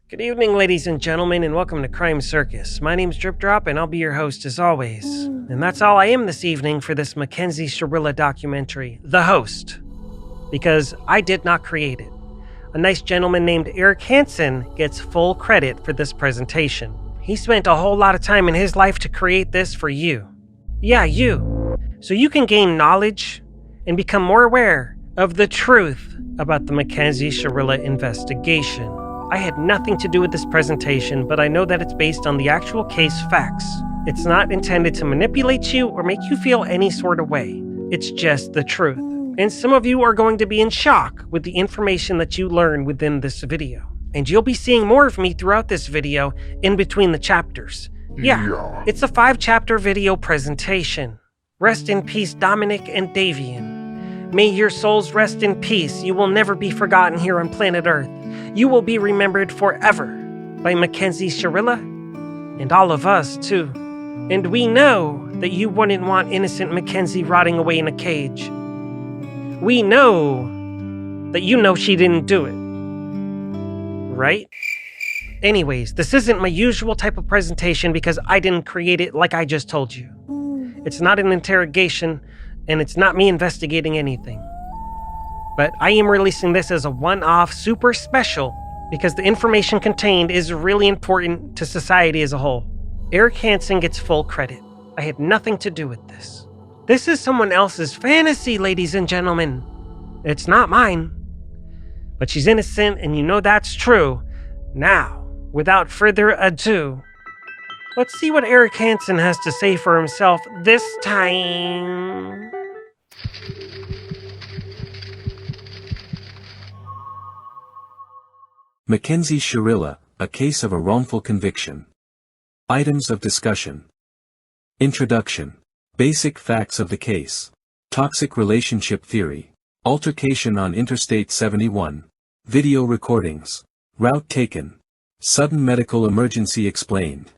Good evening, ladies and gentlemen, and welcome to Crime Circus. My name's Drip Drop, and I'll be your host as always. And that's all I am this evening for this Mackenzie Shirilla documentary, The Host. Because I did not create it. A nice gentleman named Eric Hansen gets full credit for this presentation. He spent a whole lot of time in his life to create this for you. Yeah, you. So you can gain knowledge and become more aware of the truth about the Mackenzie Shirilla investigation. I had nothing to do with this presentation, but I know that it's based on the actual case facts. It's not intended to manipulate you or make you feel any sort of way. It's just the truth. And some of you are going to be in shock with the information that you learn within this video. And you'll be seeing more of me throughout this video in between the chapters. Yeah. It's a 5-chapter video presentation. Rest in peace, Dominic and Davian. May your souls rest in peace. You will never be forgotten here on planet Earth. You will be remembered forever by Mackenzie Shirilla and all of us, too. And we know that you wouldn't want innocent Mackenzie rotting away in a cage. We know that you know she didn't do it. Right? Anyways, this isn't my usual type of presentation because I didn't create it like I just told you. It's not an interrogation, and it's not me investigating anything. But I am releasing this as a one-off super special because the information contained is really important to society as a whole. Eric Hansen gets full credit. I had nothing to do with this. This is someone else's fantasy, ladies and gentlemen. It's not mine. But she's innocent, and you know that's true. Now, without further ado, let's see what Eric Hansen has to say for himself this time. Mackenzie Shirilla, a case of a wrongful conviction. Items of discussion. Introduction. Basic facts of the case. Toxic relationship theory. Altercation on Interstate 71. Video recordings. Route taken. Sudden medical emergency explained.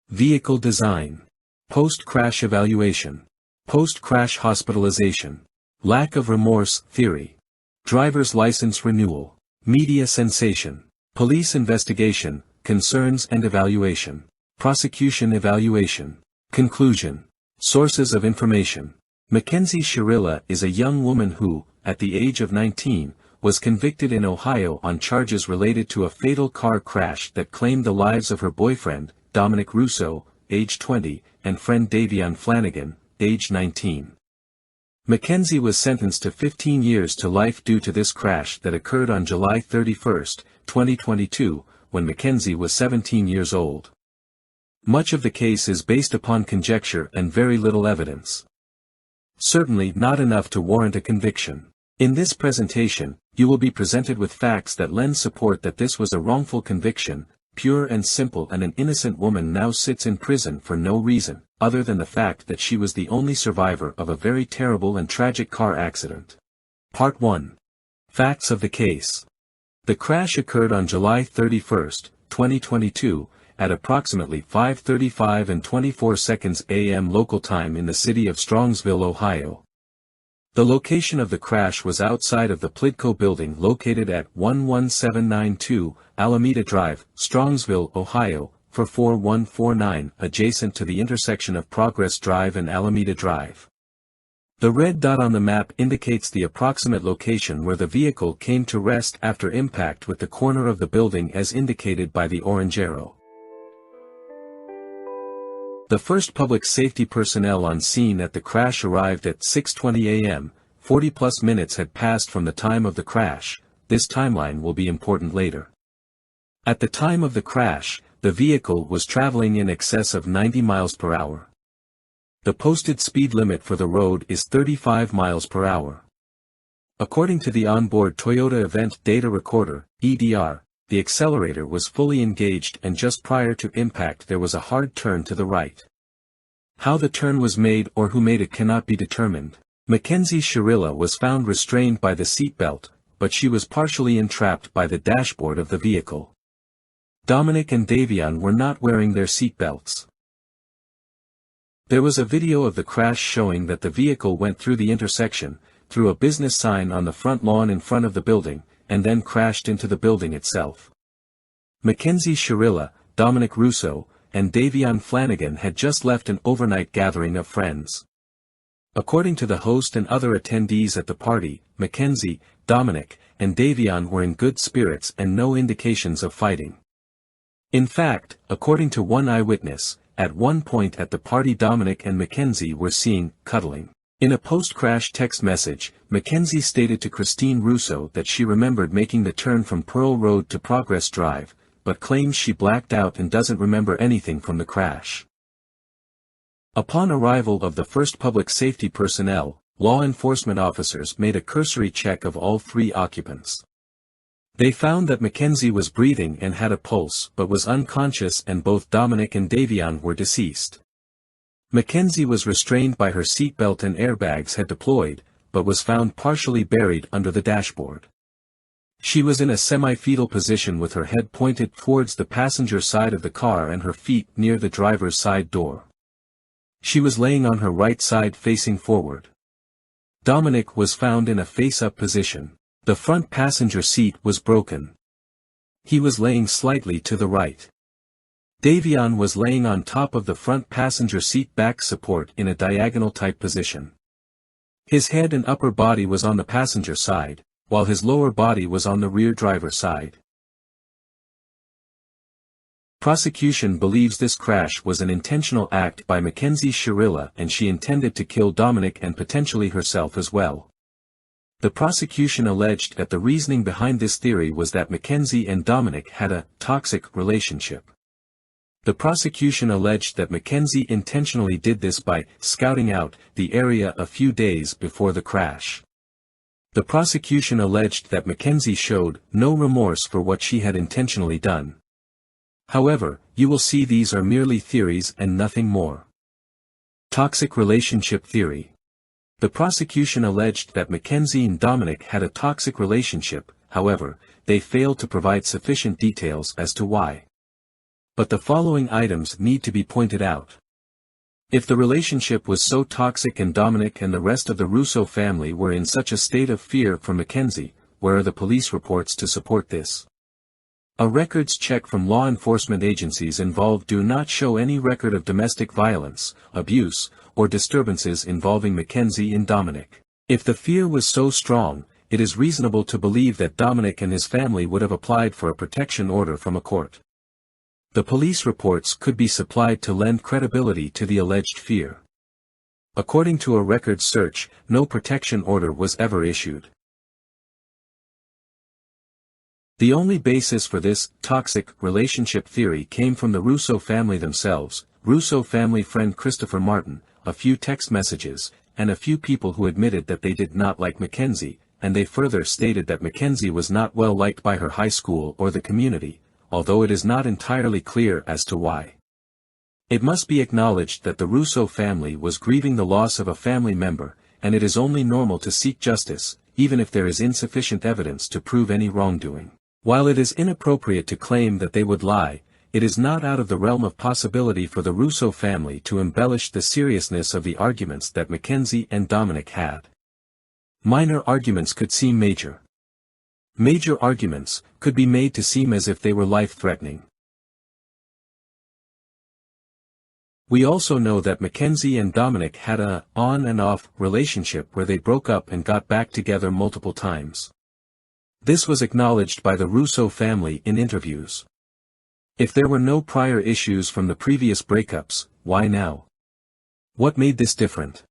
Vehicle design. Post-crash evaluation. Post-crash hospitalization. Lack of remorse theory. Driver's license renewal. Media sensation. Police investigation, concerns and evaluation. Prosecution evaluation. Conclusion. Sources of information. Mackenzie Shirilla is a young woman who, at the age of 19, was convicted in Ohio on charges related to a fatal car crash that claimed the lives of her boyfriend, Dominic Russo, age 20, and friend Davian Flanagan, age 19. Mackenzie was sentenced to 15 years to life due to this crash that occurred on July 31, 2022, when Mackenzie was 17 years old. Much of the case is based upon conjecture and very little evidence. Certainly not enough to warrant a conviction. In this presentation, you will be presented with facts that lend support that this was a wrongful conviction, pure and simple, and an innocent woman now sits in prison for no reason, other than the fact that she was the only survivor of a very terrible and tragic car accident. Part 1. Facts of the case. The crash occurred on July 31, 2022, at approximately 5:35 and 24 seconds a.m. local time in the city of Strongsville, Ohio. The location of the crash was outside of the Plidco building located at 11792 Alameda Drive, Strongsville, Ohio, 44149, adjacent to the intersection of Progress Drive and Alameda Drive. The red dot on the map indicates the approximate location where the vehicle came to rest after impact with the corner of the building as indicated by the orange arrow. The first public safety personnel on scene at the crash arrived at 6:20 a.m., 40+ minutes had passed from the time of the crash. This timeline will be important later. At the time of the crash, the vehicle was traveling in excess of 90 miles per hour. The posted speed limit for the road is 35 miles per hour. According to the onboard Toyota Event Data Recorder, EDR, the accelerator was fully engaged and just prior to impact there was a hard turn to the right. How the turn was made or who made it cannot be determined. Mackenzie Shirilla was found restrained by the seatbelt, but she was partially entrapped by the dashboard of the vehicle. Dominic and Davian were not wearing their seatbelts. There was a video of the crash showing that the vehicle went through the intersection, through a business sign on the front lawn in front of the building, and then crashed into the building itself. Mackenzie Shirilla, Dominic Russo, and Davion Flanagan had just left an overnight gathering of friends. According to the host and other attendees at the party, Mackenzie, Dominic, and Davion were in good spirits and no indications of fighting. In fact, according to one eyewitness, at one point at the party Dominic and Mackenzie were seen cuddling. In a post-crash text message, Mackenzie stated to Christine Russo that she remembered making the turn from Pearl Road to Progress Drive, but claims she blacked out and doesn't remember anything from the crash. Upon arrival of the first public safety personnel, law enforcement officers made a cursory check of all three occupants. They found that Mackenzie was breathing and had a pulse but was unconscious, and both Dominic and Davion were deceased. Mackenzie was restrained by her seatbelt and airbags had deployed, but was found partially buried under the dashboard. She was in a semi-fetal position with her head pointed towards the passenger side of the car and her feet near the driver's side door. She was laying on her right side facing forward. Dominic was found in a face-up position. The front passenger seat was broken. He was laying slightly to the right. Davion was laying on top of the front passenger seat back support in a diagonal type position. His head and upper body was on the passenger side, while his lower body was on the rear driver side. Prosecution believes this crash was an intentional act by Mackenzie Shirilla and she intended to kill Dominic and potentially herself as well. The prosecution alleged that the reasoning behind this theory was that Mackenzie and Dominic had a toxic relationship. The prosecution alleged that Mackenzie intentionally did this by scouting out the area a few days before the crash. The prosecution alleged that Mackenzie showed no remorse for what she had intentionally done. However, you will see these are merely theories and nothing more. Toxic relationship theory. The prosecution alleged that Mackenzie and Dominic had a toxic relationship, however, they failed to provide sufficient details as to why. But the following items need to be pointed out. If the relationship was so toxic and Dominic and the rest of the Russo family were in such a state of fear for Mackenzie, where are the police reports to support this? A records check from law enforcement agencies involved do not show any record of domestic violence, abuse, or disturbances involving Mackenzie and Dominic. If the fear was so strong, it is reasonable to believe that Dominic and his family would have applied for a protection order from a court. The police reports could be supplied to lend credibility to the alleged fear. According to a records search, no protection order was ever issued. The only basis for this toxic relationship theory came from the Russo family themselves, Russo family friend Christopher Martin, a few text messages, and a few people who admitted that they did not like Mackenzie, and they further stated that Mackenzie was not well liked by her high school or the community, although it is not entirely clear as to why. It must be acknowledged that the Russo family was grieving the loss of a family member, and it is only normal to seek justice, even if there is insufficient evidence to prove any wrongdoing. While it is inappropriate to claim that they would lie, it is not out of the realm of possibility for the Russo family to embellish the seriousness of the arguments that Mackenzie and Dominic had. Minor arguments could seem major. Major arguments could be made to seem as if they were life-threatening. We also know that Mackenzie and Dominic had a on and off relationship where they broke up and got back together multiple times. This was acknowledged by the Russo family in interviews. If there were no prior issues from the previous breakups, why now? What made this different?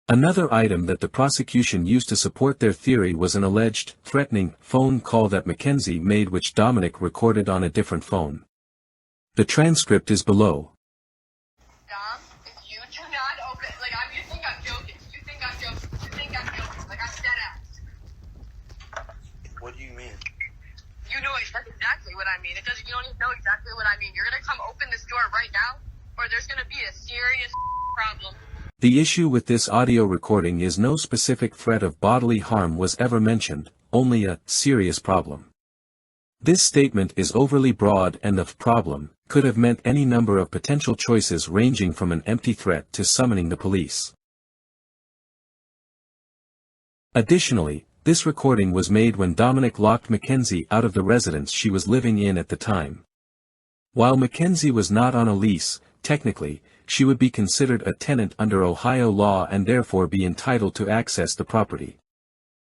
Another item that the prosecution used to support their theory was an alleged, threatening, phone call that Mackenzie made which Dominic recorded on a different phone. The transcript is below. Dom, if you do not open, you think I'm joking. You think I'm joking. I'm dead ass. What do you mean? You know exactly what I mean. You don't even know exactly what I mean. You're gonna come open this door right now, or there's gonna be a serious problem. The issue with this audio recording is no specific threat of bodily harm was ever mentioned, only a serious problem. This statement is overly broad and the problem could have meant any number of potential choices ranging from an empty threat to summoning the police. Additionally, This recording was made when Dominic locked Mackenzie out of the residence she was living in at the time. While Mackenzie was not on a lease, technically, she would be considered a tenant under Ohio law and therefore be entitled to access the property.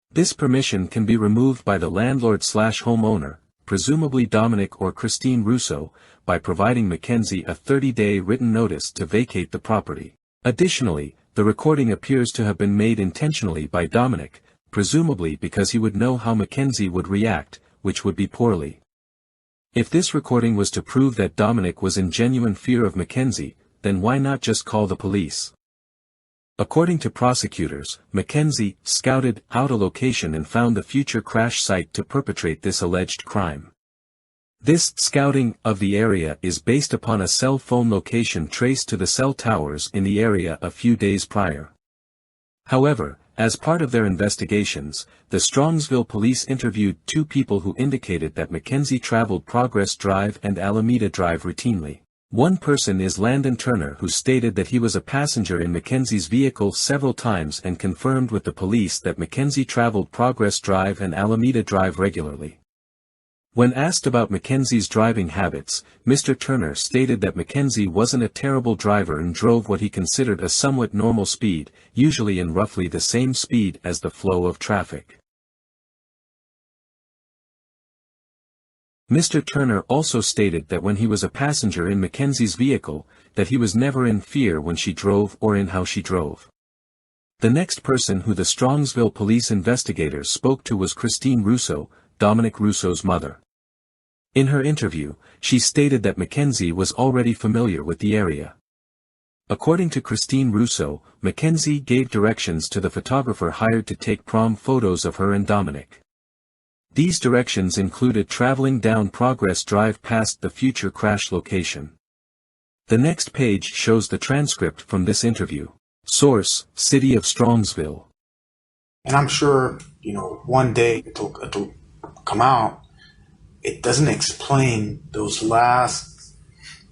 This permission can be removed by the landlord/homeowner, presumably Dominic or Christine Russo, by providing Mackenzie a 30-day written notice to vacate the property. Additionally, the recording appears to have been made intentionally by Dominic, presumably because he would know how Mackenzie would react, which would be poorly. If this recording was to prove that Dominic was in genuine fear of Mackenzie, then why not just call the police? According to prosecutors, Mackenzie scouted out a location and found the future crash site to perpetrate this alleged crime. This scouting of the area is based upon a cell phone location traced to the cell towers in the area a few days prior. However, as part of their investigations, the Strongsville police interviewed two people who indicated that Mackenzie traveled Progress Drive and Alameda Drive routinely. One person is Landon Turner, who stated that he was a passenger in Mackenzie's vehicle several times and confirmed with the police that Mackenzie traveled Progress Drive and Alameda Drive regularly. When asked about Mackenzie's driving habits, Mr. Turner stated that Mackenzie wasn't a terrible driver and drove what he considered a somewhat normal speed, usually in roughly the same speed as the flow of traffic. Mr. Turner also stated that when he was a passenger in Mackenzie's vehicle, that he was never in fear when she drove or in how she drove. The next person who the Strongsville police investigators spoke to was Christine Russo, Dominic Russo's mother. In her interview, she stated that Mackenzie was already familiar with the area. According to Christine Russo, Mackenzie gave directions to the photographer hired to take prom photos of her and Dominic. These directions included traveling down Progress Drive past the future crash location. The next page shows the transcript from this interview. Source: City of Strongsville. And I'm sure, one day it'll come out. It doesn't explain those last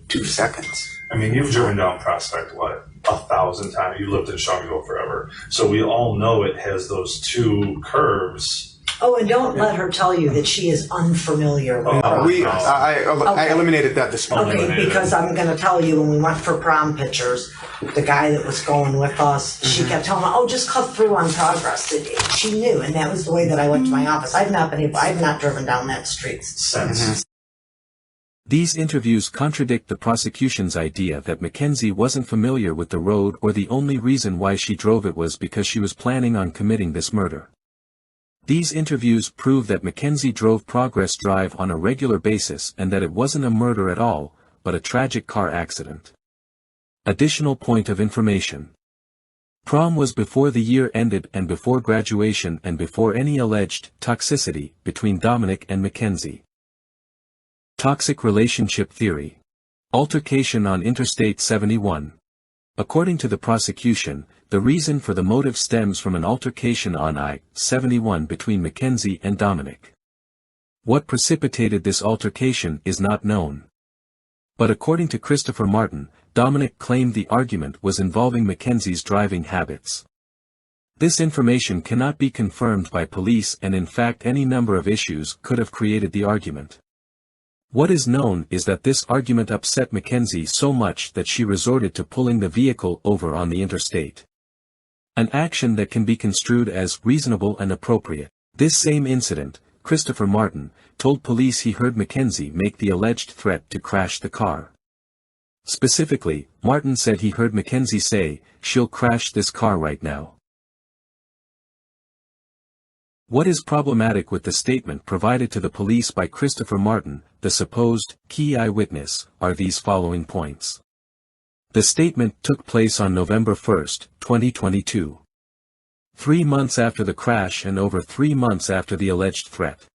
2 seconds. I mean, you've driven down Prospect, 1,000 times? You lived in Strongsville forever. So we all know it has those two curves. Oh, and don't let her tell you that she is unfamiliar with I eliminated that this morning. Okay, because I'm going to tell you, when we went for prom pictures, the guy that was going with us, she kept telling me, oh, just cut through on Progress. She knew, and that was the way that I went to my office. I've not driven down that street since. These interviews contradict the prosecution's idea that Mackenzie wasn't familiar with the road or the only reason why she drove it was because she was planning on committing this murder. These interviews prove that Mackenzie drove Progress Drive on a regular basis and that it wasn't a murder at all, but a tragic car accident. Additional point of information. Prom was before the year ended and before graduation and before any alleged toxicity between Dominic and Mackenzie. Toxic relationship theory. Altercation on Interstate 71. According to the prosecution, the reason for the motive stems from an altercation on I-71 between Mackenzie and Dominic. What precipitated this altercation is not known. But according to Christopher Martin, Dominic claimed the argument was involving Mackenzie's driving habits. This information cannot be confirmed by police, and in fact any number of issues could have created the argument. What is known is that this argument upset Mackenzie so much that she resorted to pulling the vehicle over on the interstate. An action that can be construed as reasonable and appropriate. This same incident, Christopher Martin, told police he heard Mackenzie make the alleged threat to crash the car. Specifically, Martin said he heard Mackenzie say, "She'll crash this car right now." What is problematic with the statement provided to the police by Christopher Martin, the supposed key eyewitness, are these following points. The statement took place on November 1, 2022. 3 months after the crash and over 3 months after the alleged threat.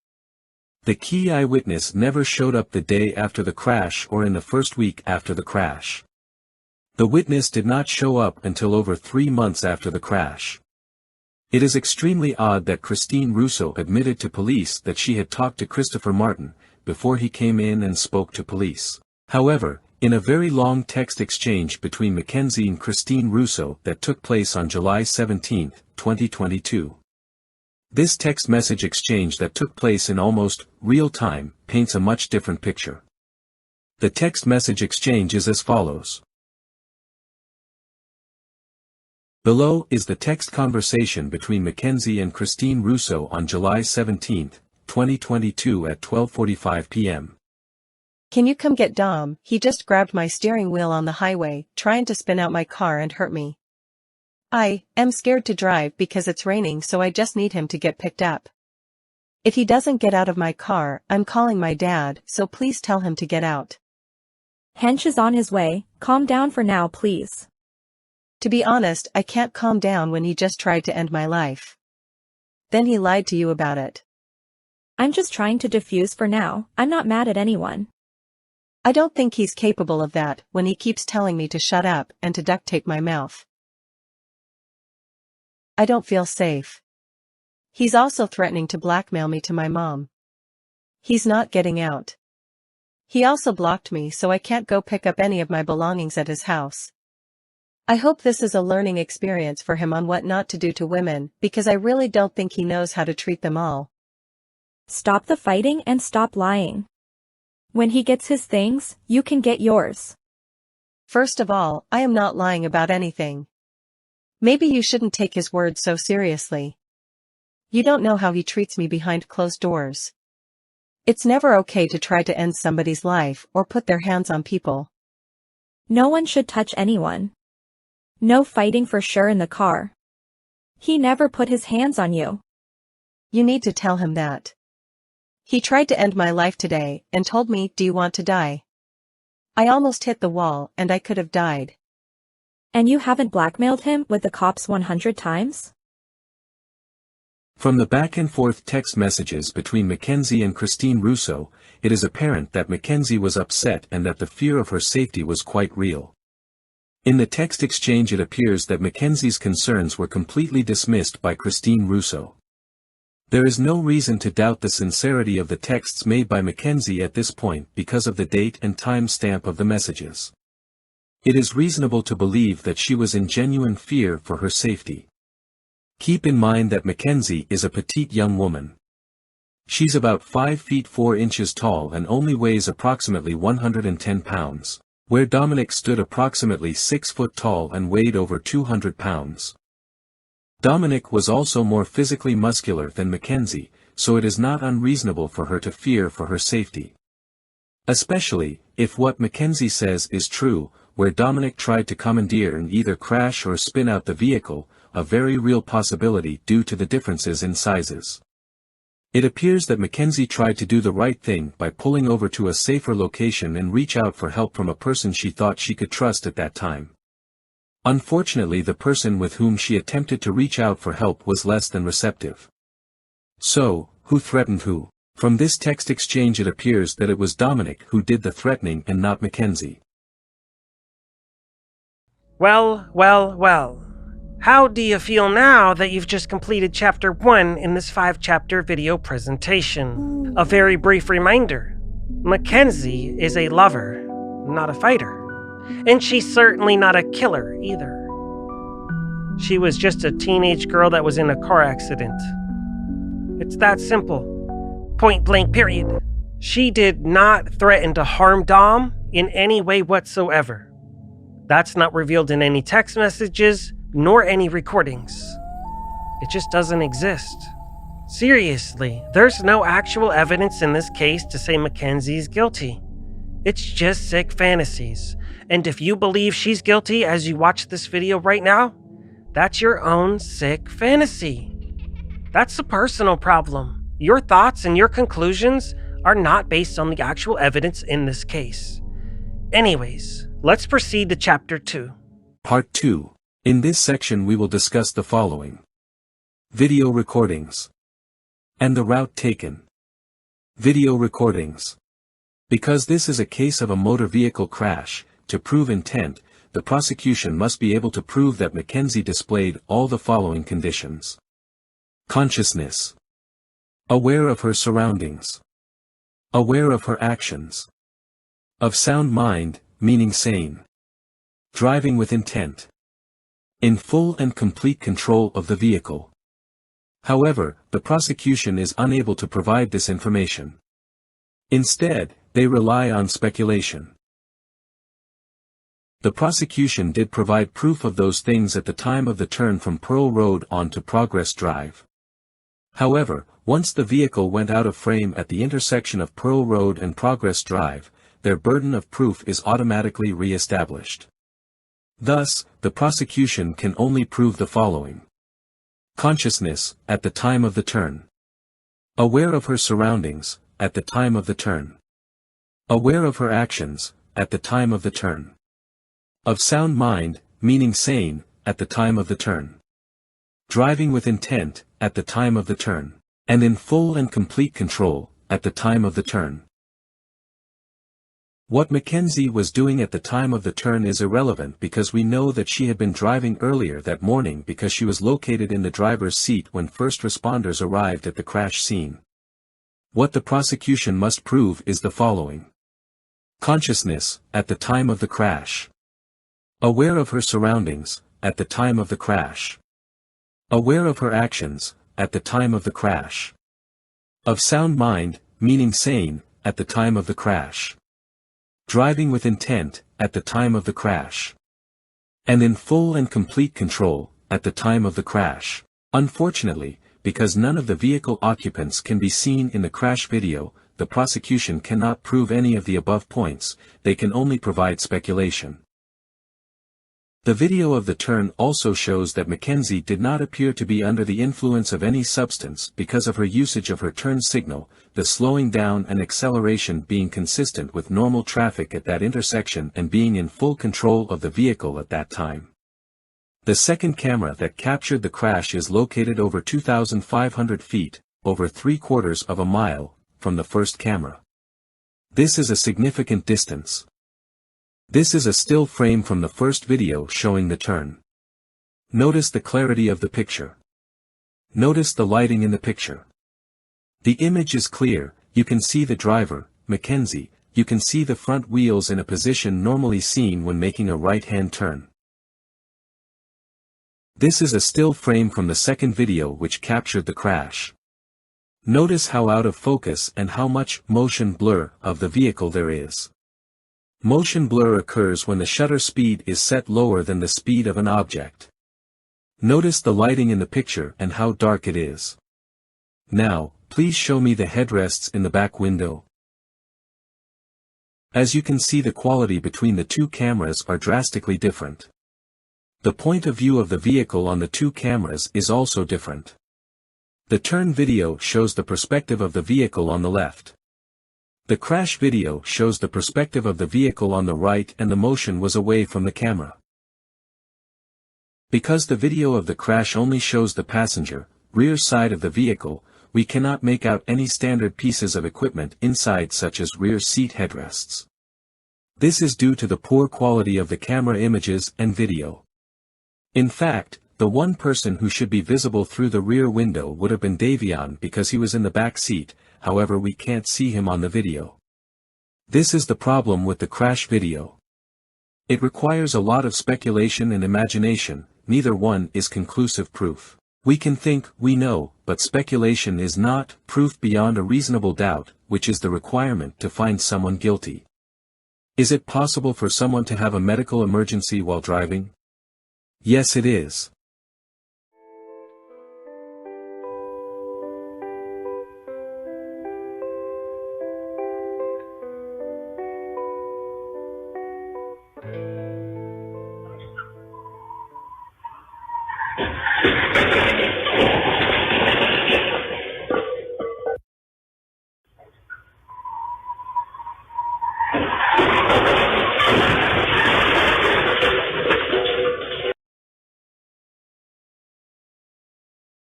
The key eyewitness never showed up the day after the crash or in the first week after the crash. The witness did not show up until over 3 months after the crash. It is extremely odd that Christine Russo admitted to police that she had talked to Christopher Martin before he came in and spoke to police. However, in a very long text exchange between Mackenzie and Christine Russo that took place on July 17, 2022, This text message exchange that took place in almost real time paints a much different picture. The text message exchange is as follows. Below is the text conversation between Mackenzie and Christine Russo on July 17, 2022 at 12:45 p.m. Can you come get Dom? He just grabbed my steering wheel on the highway, trying to spin out my car and hurt me. I am scared to drive because it's raining, so I just need him to get picked up. If he doesn't get out of my car, I'm calling my dad, so please tell him to get out. Hench is on his way, calm down for now please. To be honest, I can't calm down when he just tried to end my life. Then he lied to you about it. I'm just trying to defuse for now, I'm not mad at anyone. I don't think he's capable of that when he keeps telling me to shut up and to duct tape my mouth. I don't feel safe. He's also threatening to blackmail me to my mom. He's not getting out. He also blocked me so I can't go pick up any of my belongings at his house. I hope this is a learning experience for him on what not to do to women, because I really don't think he knows how to treat them all. Stop the fighting and stop lying. When he gets his things, you can get yours. First of all, I am not lying about anything. Maybe you shouldn't take his words so seriously. You don't know how he treats me behind closed doors. It's never okay to try to end somebody's life or put their hands on people. No one should touch anyone. No fighting for sure in the car. He never put his hands on you. You need to tell him that. He tried to end my life today and told me, "Do you want to die?" I almost hit the wall and I could have died. And you haven't blackmailed him with the cops 100 times? From the back and forth text messages between Mackenzie and Christine Russo, it is apparent that Mackenzie was upset and that the fear of her safety was quite real. In the text exchange it appears that Mackenzie's concerns were completely dismissed by Christine Russo. There is no reason to doubt the sincerity of the texts made by Mackenzie at this point because of the date and time stamp of the messages. It is reasonable to believe that she was in genuine fear for her safety. Keep in mind that Mackenzie is a petite young woman. She's about 5 feet 4 inches tall and only weighs approximately 110 pounds, where Dominic stood approximately 6 foot tall and weighed over 200 pounds. Dominic was also more physically muscular than Mackenzie, so it is not unreasonable for her to fear for her safety. Especially, if what Mackenzie says is true, where Dominic tried to commandeer and either crash or spin out the vehicle, a very real possibility due to the differences in sizes. It appears that Mackenzie tried to do the right thing by pulling over to a safer location and reach out for help from a person she thought she could trust at that time. Unfortunately, the person with whom she attempted to reach out for help was less than receptive. So, who threatened who? From this text exchange it appears that it was Dominic who did the threatening and not Mackenzie. Well. How do you feel now that you've just completed Chapter 1 in this 5-chapter video presentation? A very brief reminder. Mackenzie is a lover, not a fighter. And she's certainly not a killer either. She was just a teenage girl that was in a car accident. It's that simple. Point blank period. She did not threaten to harm Dom in any way whatsoever. That's not revealed in any text messages, nor any recordings. It just doesn't exist. Seriously, there's no actual evidence in this case to say Mackenzie's guilty. It's just sick fantasies. And if you believe she's guilty as you watch this video right now, that's your own sick fantasy. That's a personal problem. Your thoughts and your conclusions are not based on the actual evidence in this case. Anyways, let's proceed to Chapter 2. Part 2. In this section we will discuss the following. Video recordings. And the route taken. Video recordings. Because this is a case of a motor vehicle crash, to prove intent, the prosecution must be able to prove that Mackenzie displayed all the following conditions. Consciousness. Aware of her surroundings. Aware of her actions. Of sound mind, meaning sane. Driving with intent. In full and complete control of the vehicle. However, the prosecution is unable to provide this information. Instead, they rely on speculation. The prosecution did provide proof of those things at the time of the turn from Pearl Road onto Progress Drive. However, once the vehicle went out of frame at the intersection of Pearl Road and Progress Drive, their burden of proof is automatically re-established. Thus, the prosecution can only prove the following. Consciousness, at the time of the turn. Aware of her surroundings, at the time of the turn. Aware of her actions, at the time of the turn. Of sound mind, meaning sane, at the time of the turn. Driving with intent, at the time of the turn. And in full and complete control, at the time of the turn. What Mackenzie was doing at the time of the turn is irrelevant because we know that she had been driving earlier that morning because she was located in the driver's seat when first responders arrived at the crash scene. What the prosecution must prove is the following. Consciousness, at the time of the crash. Aware of her surroundings, at the time of the crash. Aware of her actions, at the time of the crash. Of sound mind, meaning sane, at the time of the crash. Driving with intent, at the time of the crash. And in full and complete control, at the time of the crash. Unfortunately, because none of the vehicle occupants can be seen in the crash video, the prosecution cannot prove any of the above points, they can only provide speculation. The video of the turn also shows that Mackenzie did not appear to be under the influence of any substance because of her usage of her turn signal, the slowing down and acceleration being consistent with normal traffic at that intersection and being in full control of the vehicle at that time. The second camera that captured the crash is located over 2,500 feet, over 3/4 of a mile, from the first camera. This is a significant distance. This is a still frame from the first video showing the turn. Notice the clarity of the picture. Notice the lighting in the picture. The image is clear, you can see the driver, Mackenzie, you can see the front wheels in a position normally seen when making a right-hand turn. This is a still frame from the second video which captured the crash. Notice how out of focus and how much motion blur of the vehicle there is. Motion blur occurs when the shutter speed is set lower than the speed of an object. Notice the lighting in the picture and how dark it is. Now, please show me the headrests in the back window. As you can see, the quality between the two cameras are drastically different. The point of view of the vehicle on the two cameras is also different. The turn video shows the perspective of the vehicle on the left. The crash video shows the perspective of the vehicle on the right and the motion was away from the camera. Because the video of the crash only shows the passenger, rear side of the vehicle, we cannot make out any standard pieces of equipment inside such as rear seat headrests. This is due to the poor quality of the camera images and video. In fact, the one person who should be visible through the rear window would have been Davion because he was in the back seat, however we can't see him on the video. This is the problem with the crash video. It requires a lot of speculation and imagination, neither one is conclusive proof. We can think we know, but speculation is not proof beyond a reasonable doubt, which is the requirement to find someone guilty. Is it possible for someone to have a medical emergency while driving? Yes, it is.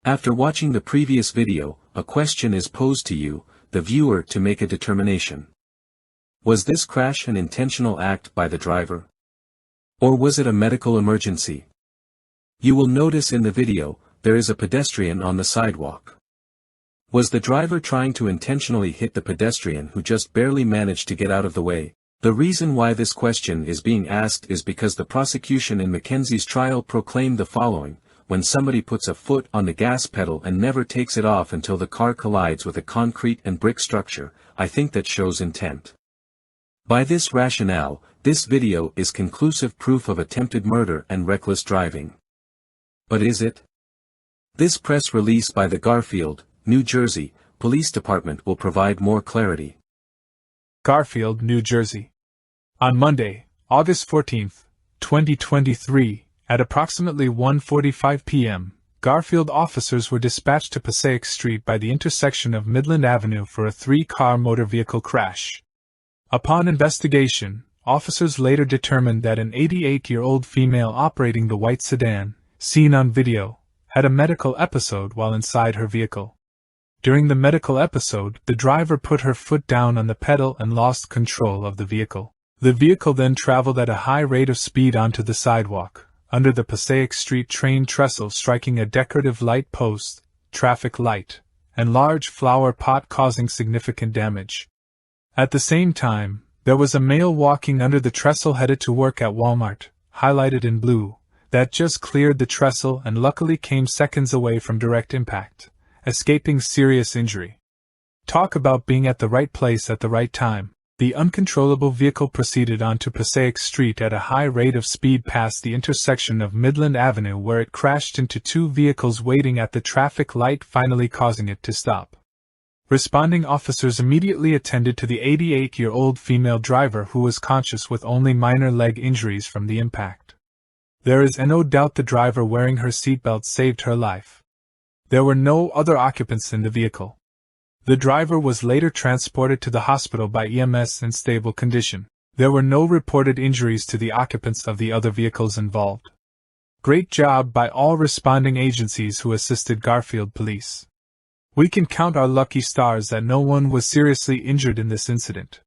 After watching the previous video, a question is posed to you, the viewer, to make a determination. Was this crash an intentional act by the driver? Or was it a medical emergency? You will notice in the video, there is a pedestrian on the sidewalk. Was the driver trying to intentionally hit the pedestrian who just barely managed to get out of the way? The reason why this question is being asked is because the prosecution in Mackenzie's trial proclaimed the following: when somebody puts a foot on the gas pedal and never takes it off until the car collides with a concrete and brick structure, I think that shows intent. By this rationale, this video is conclusive proof of attempted murder and reckless driving. But is it? This press release by the Garfield, New Jersey, Police Department will provide more clarity. Garfield, New Jersey. On Monday, August 14, 2023, at approximately 1:45 p.m., Garfield officers were dispatched to Passaic Street by the intersection of Midland Avenue for a 3-car motor vehicle crash. Upon investigation, officers later determined that an 88-year-old female operating the white sedan, seen on video, had a medical episode while inside her vehicle. During the medical episode, the driver put her foot down on the pedal and lost control of the vehicle. The vehicle then traveled at a high rate of speed onto the sidewalk, under the Passaic Street train trestle, striking a decorative light post, traffic light, and large flower pot, causing significant damage. At the same time, there was a male walking under the trestle headed to work at Walmart, highlighted in blue, that just cleared the trestle and luckily came seconds away from direct impact, escaping serious injury. Talk about being at the right place at the right time. The uncontrollable vehicle proceeded onto Passaic Street at a high rate of speed past the intersection of Midland Avenue, where it crashed into 2 vehicles waiting at the traffic light, finally causing it to stop. Responding officers immediately attended to the 88-year-old female driver, who was conscious with only minor leg injuries from the impact. There is no doubt the driver wearing her seatbelt saved her life. There were no other occupants in the vehicle. The driver was later transported to the hospital by EMS in stable condition. There were no reported injuries to the occupants of the other vehicles involved. Great job by all responding agencies who assisted Garfield Police. We can count our lucky stars that no one was seriously injured in this incident.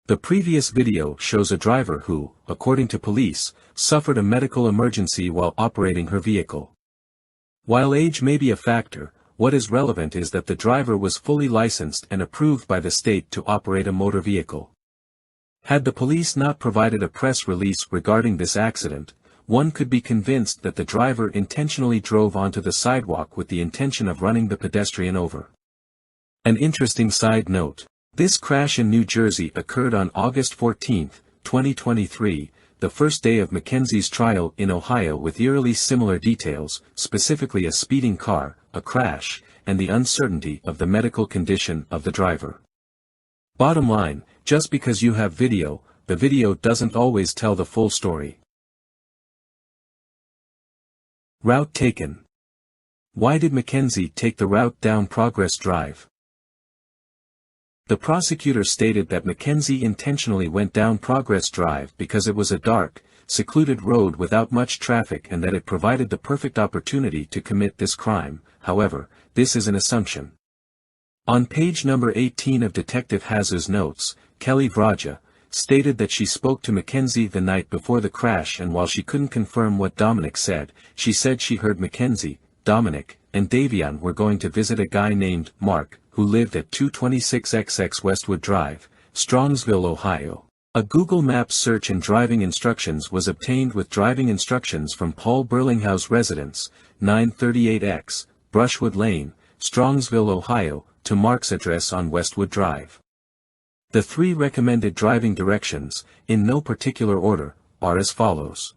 The previous video shows a driver who, according to police, suffered a medical emergency while operating her vehicle. While age may be a factor, what is relevant is that the driver was fully licensed and approved by the state to operate a motor vehicle. Had the police not provided a press release regarding this accident, one could be convinced that the driver intentionally drove onto the sidewalk with the intention of running the pedestrian over. An interesting side note: this crash in New Jersey occurred on August 14, 2023, the first day of Mackenzie's trial in Ohio, with eerily similar details, specifically a speeding car, a crash, and the uncertainty of the medical condition of the driver. Bottom line, just because you have video, the video doesn't always tell the full story. Route taken. Why did Mackenzie take the route down Progress Drive? The prosecutor stated that Mackenzie intentionally went down Progress Drive because it was a dark, secluded road without much traffic and that it provided the perfect opportunity to commit this crime. However, this is an assumption. On page number 18 of Detective Haz's notes, Kelly Vraja stated that she spoke to Mackenzie the night before the crash, and while she couldn't confirm what Dominic said, she said she heard Mackenzie, Dominic, and Davion were going to visit a guy named Mark, who lived at 226XX Westwood Drive, Strongsville, Ohio. A Google Maps search and driving instructions was obtained with driving instructions from Paul Burlinghouse residence, 938X, Brushwood Lane, Strongsville, Ohio, to Mark's address on Westwood Drive. The 3 recommended driving directions, in no particular order, are as follows.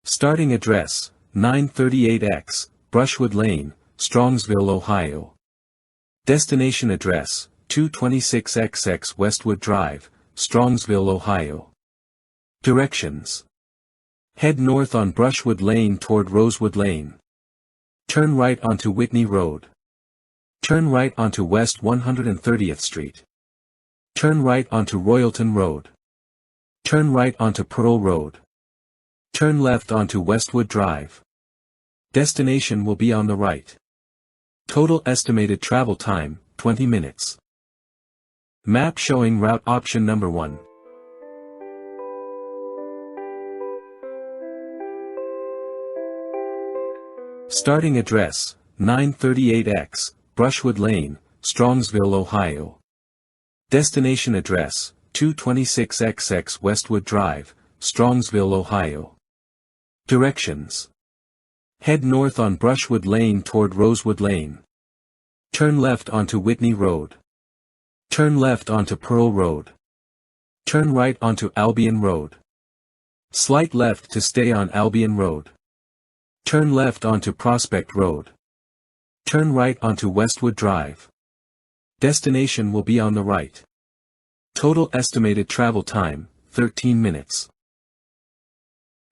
Starting address, 938X, Brushwood Lane, Strongsville, Ohio. Destination address, 226XX Westwood Drive, Strongsville, Ohio. Directions. Head north on Brushwood Lane toward Rosewood Lane. Turn right onto Whitney Road. Turn right onto West 130th Street. Turn right onto Royalton Road. Turn right onto Pearl Road. Turn left onto Westwood Drive. Destination will be on the right. Total estimated travel time, 20 minutes. Map showing route option number 1. Starting address, 938X, Brushwood Lane, Strongsville, Ohio. Destination address, 226XX Westwood Drive, Strongsville, Ohio. Directions. Head north on Brushwood Lane toward Rosewood Lane. Turn left onto Whitney Road. Turn left onto Pearl Road. Turn right onto Albion Road. Slight left to stay on Albion Road. Turn left onto Prospect Road. Turn right onto Westwood Drive. Destination will be on the right. Total estimated travel time, 13 minutes.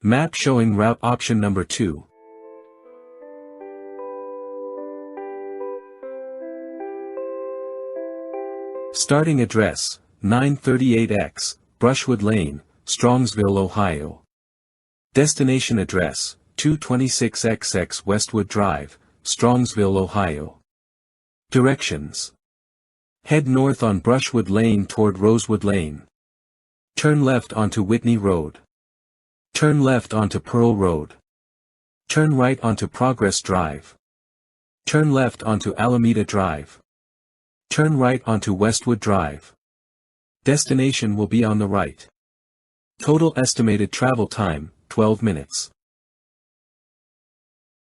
Map showing route option number 2. Starting address, 938X, Brushwood Lane, Strongsville, Ohio. Destination address, 226XX Westwood Drive, Strongsville, Ohio. Directions. Head north on Brushwood Lane toward Rosewood Lane. Turn left onto Whitney Road. Turn left onto Pearl Road. Turn right onto Progress Drive. Turn left onto Alameda Drive. Turn right onto Westwood Drive. Destination will be on the right. Total estimated travel time, 12 minutes.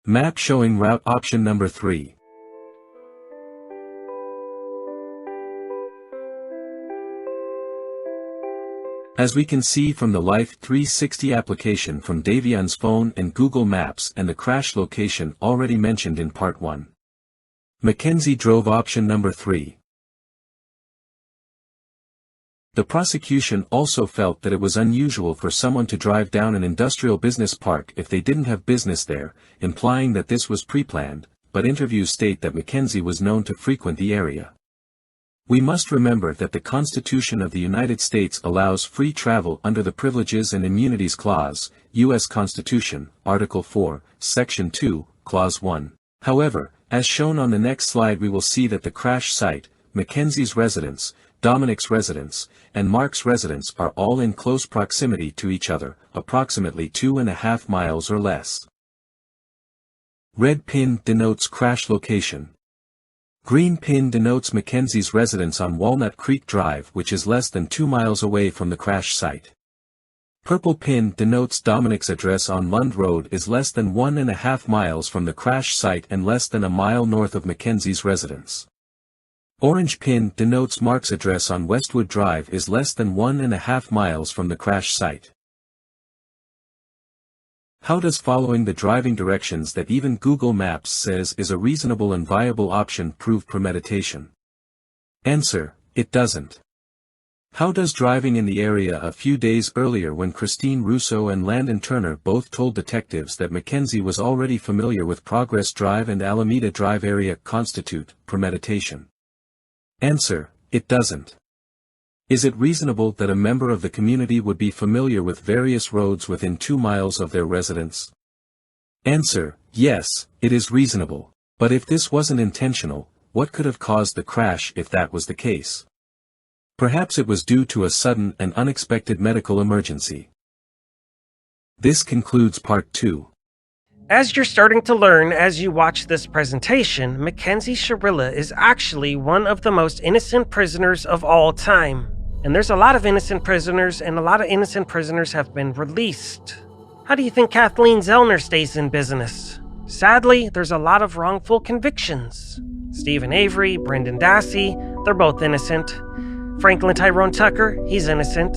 Map showing route option number 3. As we can see from the Life 360 application from Davion's phone and Google Maps and the crash location already mentioned in Part 1. Mackenzie drove option number 3. The prosecution also felt that it was unusual for someone to drive down an industrial business park if they didn't have business there, implying that this was pre-planned, but interviews state that Mackenzie was known to frequent the area. We must remember that the Constitution of the United States allows free travel under the Privileges and Immunities Clause, U.S. Constitution, Article 4, Section 2, Clause 1. However, as shown on the next slide, we will see that the crash site, Mackenzie's residence, Dominic's residence, and Mark's residence are all in close proximity to each other, approximately 2.5 miles or less. Red pin denotes crash location. Green pin denotes Mackenzie's residence on Walnut Creek Drive, which is less than 2 miles away from the crash site. Purple pin denotes Dominic's address on Lund Road is less than 1.5 miles from the crash site and less than a mile north of Mackenzie's residence. Orange pin denotes Mark's address on Westwood Drive is less than 1.5 miles from the crash site. How does following the driving directions that even Google Maps says is a reasonable and viable option prove premeditation? Answer: it doesn't. How does driving in the area a few days earlier when Christine Russo and Landon Turner both told detectives that Mackenzie was already familiar with Progress Drive and Alameda Drive area constitute premeditation? Answer: it doesn't. Is it reasonable that a member of the community would be familiar with various roads within 2 miles of their residence? Answer: yes, it is reasonable. But if this wasn't intentional, what could have caused the crash if that was the case? Perhaps it was due to a sudden and unexpected medical emergency. This concludes Part 2. As you're starting to learn as you watch this presentation, Mackenzie Shirilla is actually one of the most innocent prisoners of all time. And there's a lot of innocent prisoners, and a lot of innocent prisoners have been released. How do you think Kathleen Zellner stays in business? Sadly, there's a lot of wrongful convictions. Stephen Avery, Brendan Dassey, they're both innocent. Franklin Tyrone Tucker, he's innocent.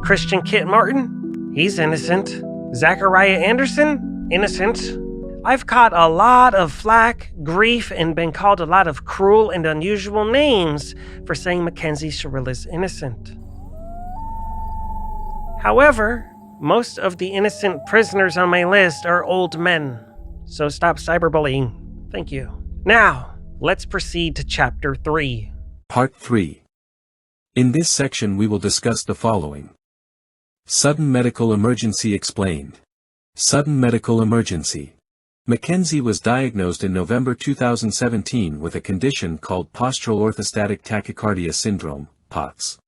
Christian Kit Martin, he's innocent. Zachariah Anderson, innocent. I've caught a lot of flack, grief, and been called a lot of cruel and unusual names for saying Mackenzie Shirilla's innocent. However, most of the innocent prisoners on my list are old men, so stop cyberbullying. Thank you. Now, let's proceed to Chapter 3. Part 3. In this section we will discuss the following. Sudden medical emergency explained. Sudden medical emergency. Mackenzie was diagnosed in November 2017 with a condition called postural orthostatic tachycardia syndrome, POTS.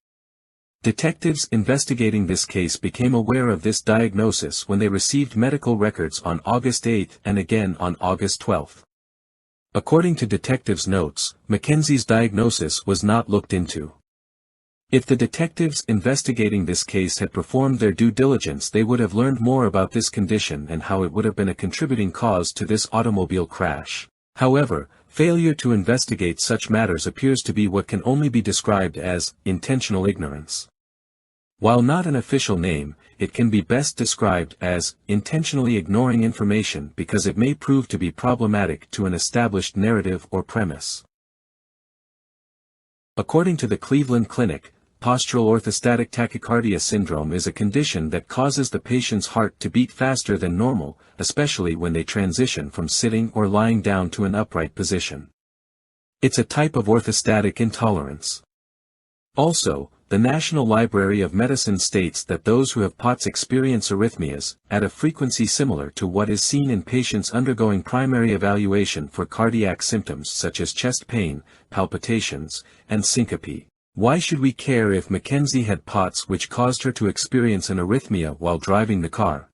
Detectives investigating this case became aware of this diagnosis when they received medical records on August 8 and again on August 12. According to detectives' notes, Mackenzie's diagnosis was not looked into. If the detectives investigating this case had performed their due diligence, they would have learned more about this condition and how it would have been a contributing cause to this automobile crash. However, failure to investigate such matters appears to be what can only be described as intentional ignorance. While not an official name, it can be best described as intentionally ignoring information because it may prove to be problematic to an established narrative or premise. According to the Cleveland Clinic, postural orthostatic tachycardia syndrome is a condition that causes the patient's heart to beat faster than normal, especially when they transition from sitting or lying down to an upright position. It's a type of orthostatic intolerance. Also, the National Library of Medicine states that those who have POTS experience arrhythmias, at a frequency similar to what is seen in patients undergoing primary evaluation for cardiac symptoms such as chest pain, palpitations, and syncope. Why should we care if Mackenzie had POTS which caused her to experience an arrhythmia while driving the car?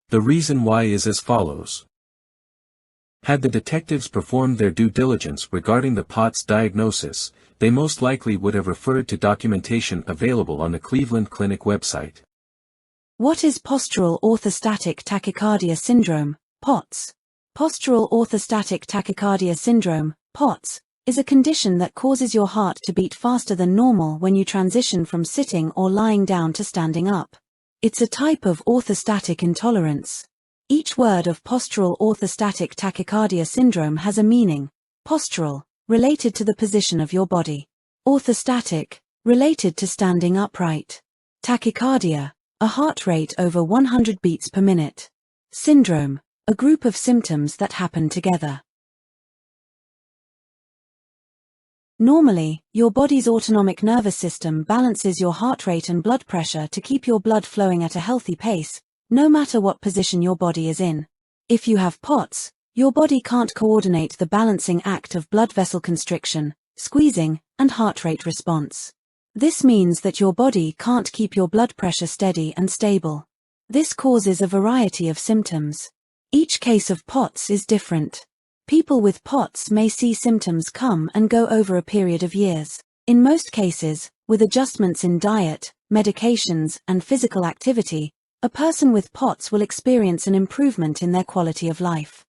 The reason why is as follows. Had the detectives performed their due diligence regarding the POTS diagnosis, they most likely would have referred to documentation available on the Cleveland Clinic website. What is postural orthostatic tachycardia syndrome, POTS? Postural orthostatic tachycardia syndrome, POTS, is a condition that causes your heart to beat faster than normal when you transition from sitting or lying down to standing up. It's a type of orthostatic intolerance. Each word of postural orthostatic tachycardia syndrome has a meaning. Postural, related to the position of your body. Orthostatic, related to standing upright. Tachycardia, a heart rate over 100 beats per minute. Syndrome, a group of symptoms that happen together. Normally, your body's autonomic nervous system balances your heart rate and blood pressure to keep your blood flowing at a healthy pace, no matter what position your body is in. If you have POTS, your body can't coordinate the balancing act of blood vessel constriction, squeezing, and heart rate response. This means that your body can't keep your blood pressure steady and stable. This causes a variety of symptoms. Each case of POTS is different. People with POTS may see symptoms come and go over a period of years. In most cases, with adjustments in diet, medications, and physical activity, a person with POTS will experience an improvement in their quality of life.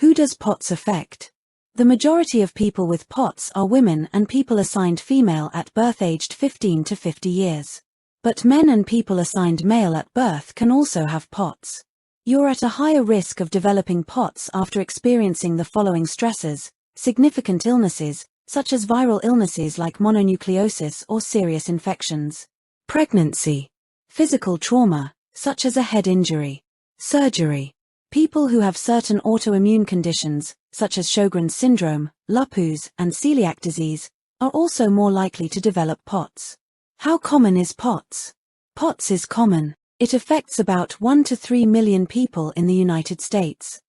Who does POTS affect? The majority of people with POTS are women and people assigned female at birth aged 15 to 50 years. But men and people assigned male at birth can also have POTS. You're at a higher risk of developing POTS after experiencing the following stressors: significant illnesses, such as viral illnesses like mononucleosis or serious infections. Pregnancy. Physical trauma, such as a head injury. Surgery. People who have certain autoimmune conditions, such as Sjogren's syndrome, lupus, and celiac disease, are also more likely to develop POTS. How common is POTS? POTS is common. It affects about 1 to 3 million people in the United States.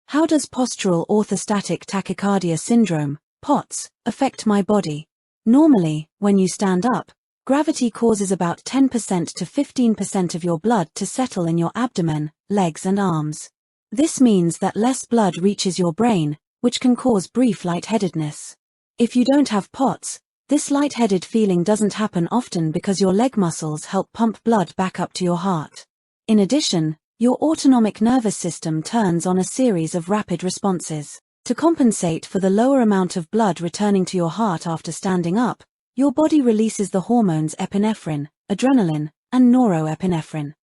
How does postural orthostatic tachycardia syndrome, POTS, affect my body? Normally, when you stand up, gravity causes about 10% to 15% of your blood to settle in your abdomen, legs and arms. This means that less blood reaches your brain, which can cause brief lightheadedness. If you don't have POTS, this lightheaded feeling doesn't happen often because your leg muscles help pump blood back up to your heart. In addition, your autonomic nervous system turns on a series of rapid responses. To compensate for the lower amount of blood returning to your heart after standing up, your body releases the hormones epinephrine, adrenaline, and norepinephrine.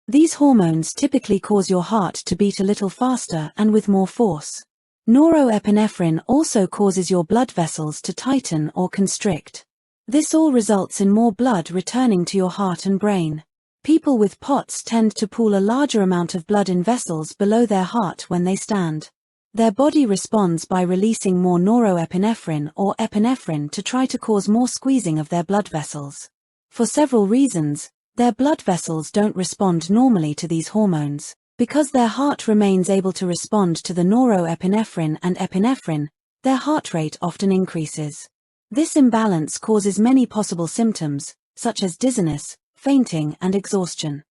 These hormones typically cause your heart to beat a little faster and with more force. Norepinephrine also causes your blood vessels to tighten or constrict. This all results in more blood returning to your heart and brain. People with POTS tend to pool a larger amount of blood in vessels below their heart when they stand. Their body responds by releasing more norepinephrine or epinephrine to try to cause more squeezing of their blood vessels. For several reasons, their blood vessels don't respond normally to these hormones. Because their heart remains able to respond to the norepinephrine and epinephrine, their heart rate often increases. This imbalance causes many possible symptoms, such as dizziness, fainting, and exhaustion.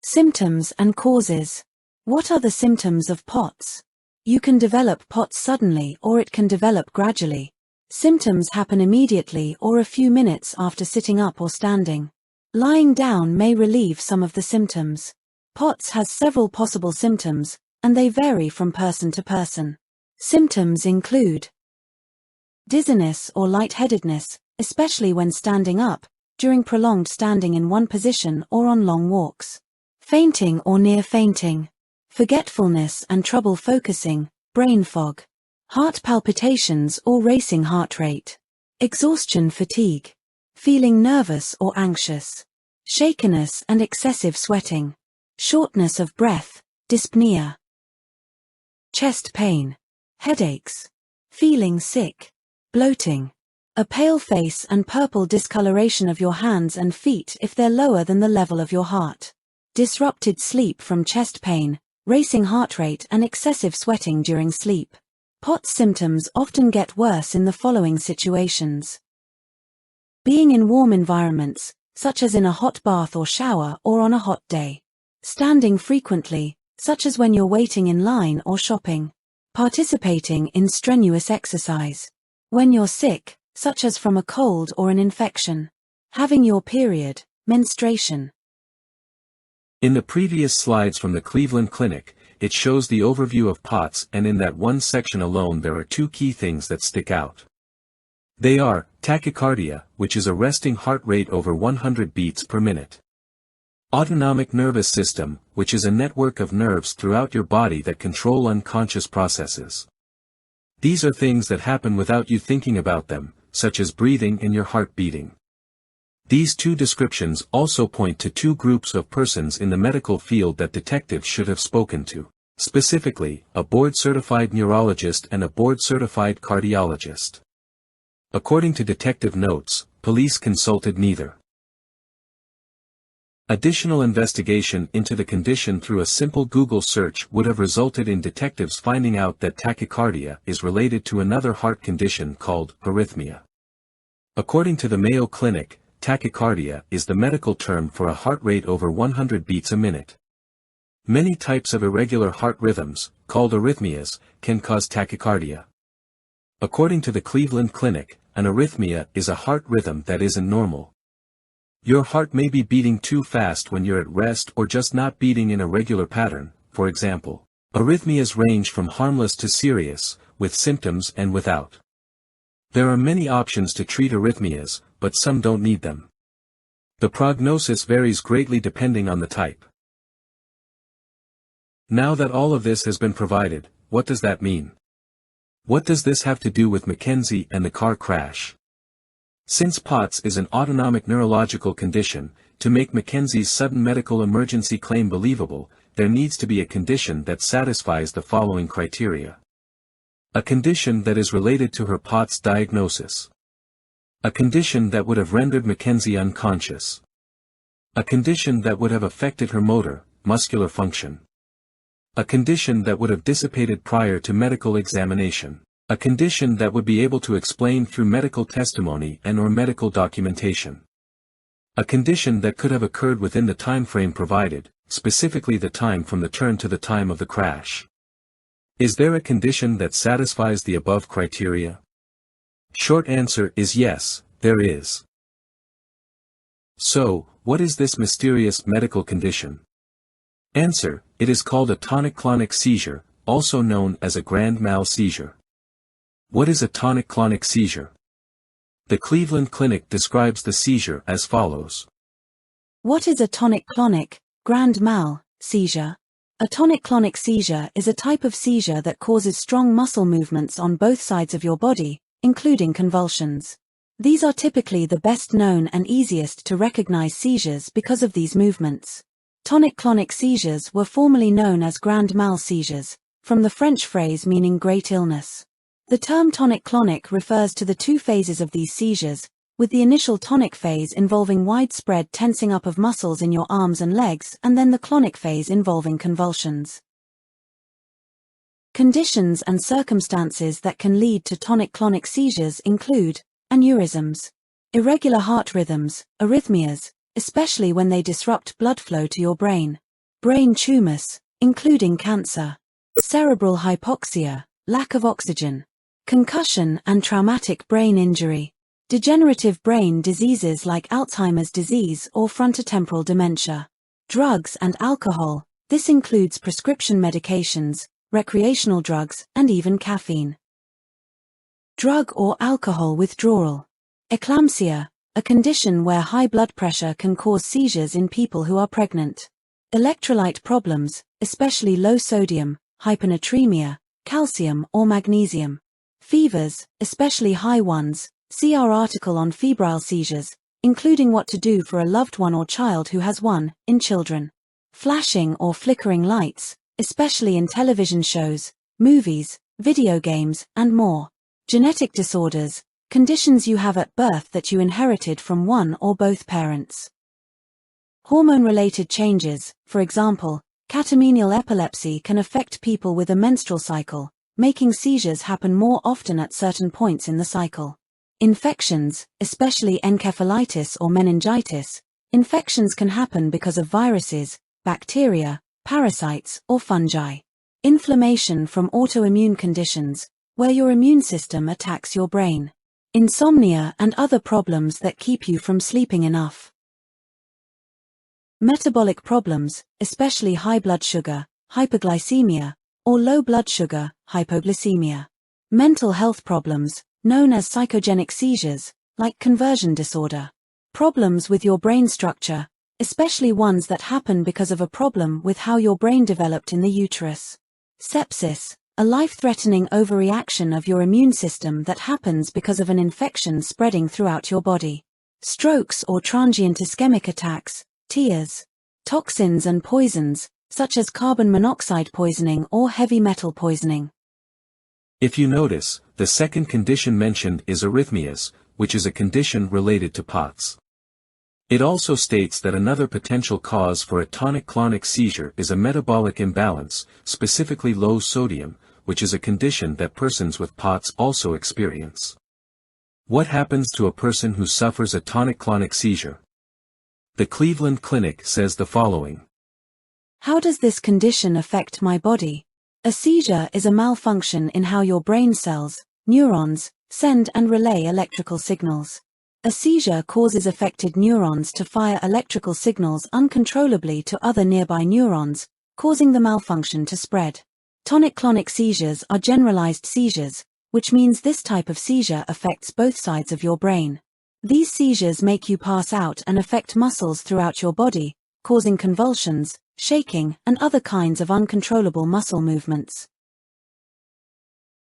Symptoms and causes. What are the symptoms of POTS? You can develop POTS suddenly or it can develop gradually. Symptoms happen immediately or a few minutes after sitting up or standing. Lying down may relieve some of the symptoms. POTS has several possible symptoms, and they vary from person to person. Symptoms include dizziness or lightheadedness, especially when standing up, during prolonged standing in one position or on long walks. Fainting or near fainting. Forgetfulness and trouble focusing, brain fog. Heart palpitations or racing heart rate. Exhaustion, fatigue. Feeling nervous or anxious. Shakiness and excessive sweating. Shortness of breath, dyspnea. Chest pain. Headaches. Feeling sick. Bloating. A pale face and purple discoloration of your hands and feet if they're lower than the level of your heart. Disrupted sleep from chest pain, racing heart rate and excessive sweating during sleep. POTS symptoms often get worse in the following situations. Being in warm environments, such as in a hot bath or shower or on a hot day. Standing frequently, such as when you're waiting in line or shopping. Participating in strenuous exercise. When you're sick, such as from a cold or an infection. Having your period, menstruation. In the previous slides from the Cleveland Clinic, it shows the overview of POTS, and in that one section alone there are two key things that stick out. They are, tachycardia, which is a resting heart rate over 100 beats per minute. Autonomic nervous system, which is a network of nerves throughout your body that control unconscious processes. These are things that happen without you thinking about them, such as breathing and your heart beating. These two descriptions also point to two groups of persons in the medical field that detectives should have spoken to. Specifically, a board-certified neurologist and a board-certified cardiologist. According to detective notes, police consulted neither. Additional investigation into the condition through a simple Google search would have resulted in detectives finding out that tachycardia is related to another heart condition called arrhythmia. According to the Mayo Clinic, tachycardia is the medical term for a heart rate over 100 beats a minute. Many types of irregular heart rhythms, called arrhythmias, can cause tachycardia. According to the Cleveland Clinic, an arrhythmia is a heart rhythm that isn't normal. Your heart may be beating too fast when you're at rest or just not beating in a regular pattern. For example, arrhythmias range from harmless to serious, with symptoms and without. There are many options to treat arrhythmias, but some don't need them. The prognosis varies greatly depending on the type. Now that all of this has been provided, what does that mean? What does this have to do with Mackenzie and the car crash? Since POTS is an autonomic neurological condition, to make Mackenzie's sudden medical emergency claim believable, there needs to be a condition that satisfies the following criteria. A condition that is related to her POTS diagnosis. A condition that would have rendered Mackenzie unconscious. A condition that would have affected her motor, muscular function. A condition that would have dissipated prior to medical examination. A condition that would be able to explain through medical testimony and/or medical documentation. A condition that could have occurred within the time frame provided, specifically the time from the turn to the time of the crash. Is there a condition that satisfies the above criteria? Short answer is yes, there is. So, what is this mysterious medical condition? Answer, it is called a tonic-clonic seizure, also known as a grand mal seizure. What is a tonic-clonic seizure? The Cleveland Clinic describes the seizure as follows. What is a tonic-clonic, grand mal, seizure? A tonic-clonic seizure is a type of seizure that causes strong muscle movements on both sides of your body, including convulsions. These are typically the best known and easiest to recognize seizures because of these movements. Tonic-clonic seizures were formerly known as grand mal seizures, from the French phrase meaning great illness. The term tonic-clonic refers to the two phases of these seizures, with the initial tonic phase involving widespread tensing up of muscles in your arms and legs and then the clonic phase involving convulsions. Conditions and circumstances that can lead to tonic-clonic seizures include aneurysms, irregular heart rhythms, arrhythmias, especially when they disrupt blood flow to your brain, brain tumors, including cancer, cerebral hypoxia, lack of oxygen, concussion and traumatic brain injury, degenerative brain diseases like Alzheimer's disease or frontotemporal dementia, drugs and alcohol. This includes prescription medications, recreational drugs, and even caffeine. Drug or alcohol withdrawal. Eclampsia, a condition where high blood pressure can cause seizures in people who are pregnant. Electrolyte problems, especially low sodium, hyponatremia, calcium or magnesium. Fevers, especially high ones. See our article on febrile seizures, including what to do for a loved one or child who has one, in children. Flashing or flickering lights, especially in television shows, movies, video games, and more. Genetic disorders, conditions you have at birth that you inherited from one or both parents. Hormone-related changes, for example, catamenial epilepsy can affect people with a menstrual cycle, making seizures happen more often at certain points in the cycle. Infections, especially encephalitis or meningitis. Infections can happen because of viruses, bacteria, parasites, or fungi. Inflammation from autoimmune conditions, where your immune system attacks your brain. Insomnia and other problems that keep you from sleeping enough. Metabolic problems, especially high blood sugar, hyperglycemia, or low blood sugar, hypoglycemia. Mental health problems, known as psychogenic seizures, like conversion disorder. Problems with your brain structure, especially ones that happen because of a problem with how your brain developed in the uterus. Sepsis, a life-threatening overreaction of your immune system that happens because of an infection spreading throughout your body. Strokes or transient ischemic attacks, tears. Toxins and poisons, such as carbon monoxide poisoning or heavy metal poisoning. If you notice, the second condition mentioned is arrhythmias, which is a condition related to POTS. It also states that another potential cause for a tonic-clonic seizure is a metabolic imbalance, specifically low sodium, which is a condition that persons with POTS also experience. What happens to a person who suffers a tonic-clonic seizure? The Cleveland Clinic says the following. How does this condition affect my body? A seizure is a malfunction in how your brain cells, neurons, send and relay electrical signals. A seizure causes affected neurons to fire electrical signals uncontrollably to other nearby neurons, causing the malfunction to spread. Tonic-clonic seizures are generalized seizures, which means this type of seizure affects both sides of your brain. These seizures make you pass out and affect muscles throughout your body, causing convulsions, shaking, and other kinds of uncontrollable muscle movements.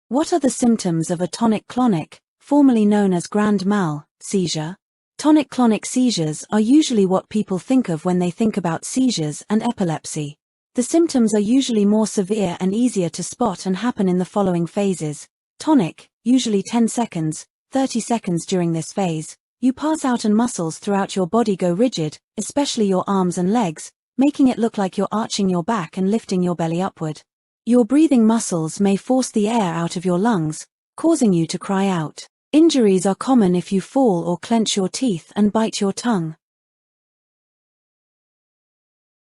What are the symptoms of a tonic-clonic, formerly known as grand mal, seizure? Tonic-clonic seizures are usually what people think of when they think about seizures and epilepsy. The symptoms are usually more severe and easier to spot and happen in the following phases. Tonic, usually 10 seconds, 30 seconds during this phase, you pass out and muscles throughout your body go rigid, especially your arms and legs, making it look like you're arching your back and lifting your belly upward. Your breathing muscles may force the air out of your lungs, causing you to cry out. Injuries are common if you fall or clench your teeth and bite your tongue.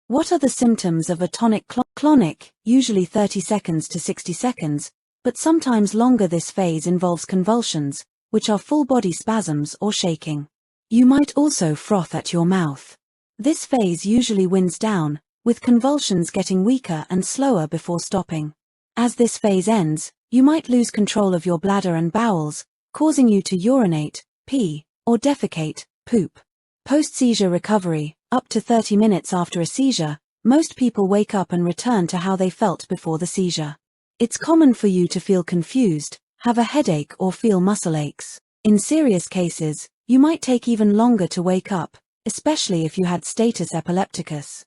What are the symptoms of a tonic-clonic? Usually 30 seconds to 60 seconds, but sometimes longer. This phase involves convulsions, which are full-body spasms or shaking. You might also froth at your mouth. This phase usually winds down, with convulsions getting weaker and slower before stopping. As this phase ends, you might lose control of your bladder and bowels, causing you to urinate, pee, or defecate, poop. Post-seizure recovery, up to 30 minutes after a seizure, most people wake up and return to how they felt before the seizure. It's common for you to feel confused, have a headache or feel muscle aches. In serious cases, you might take even longer to wake up, especially if you had status epilepticus.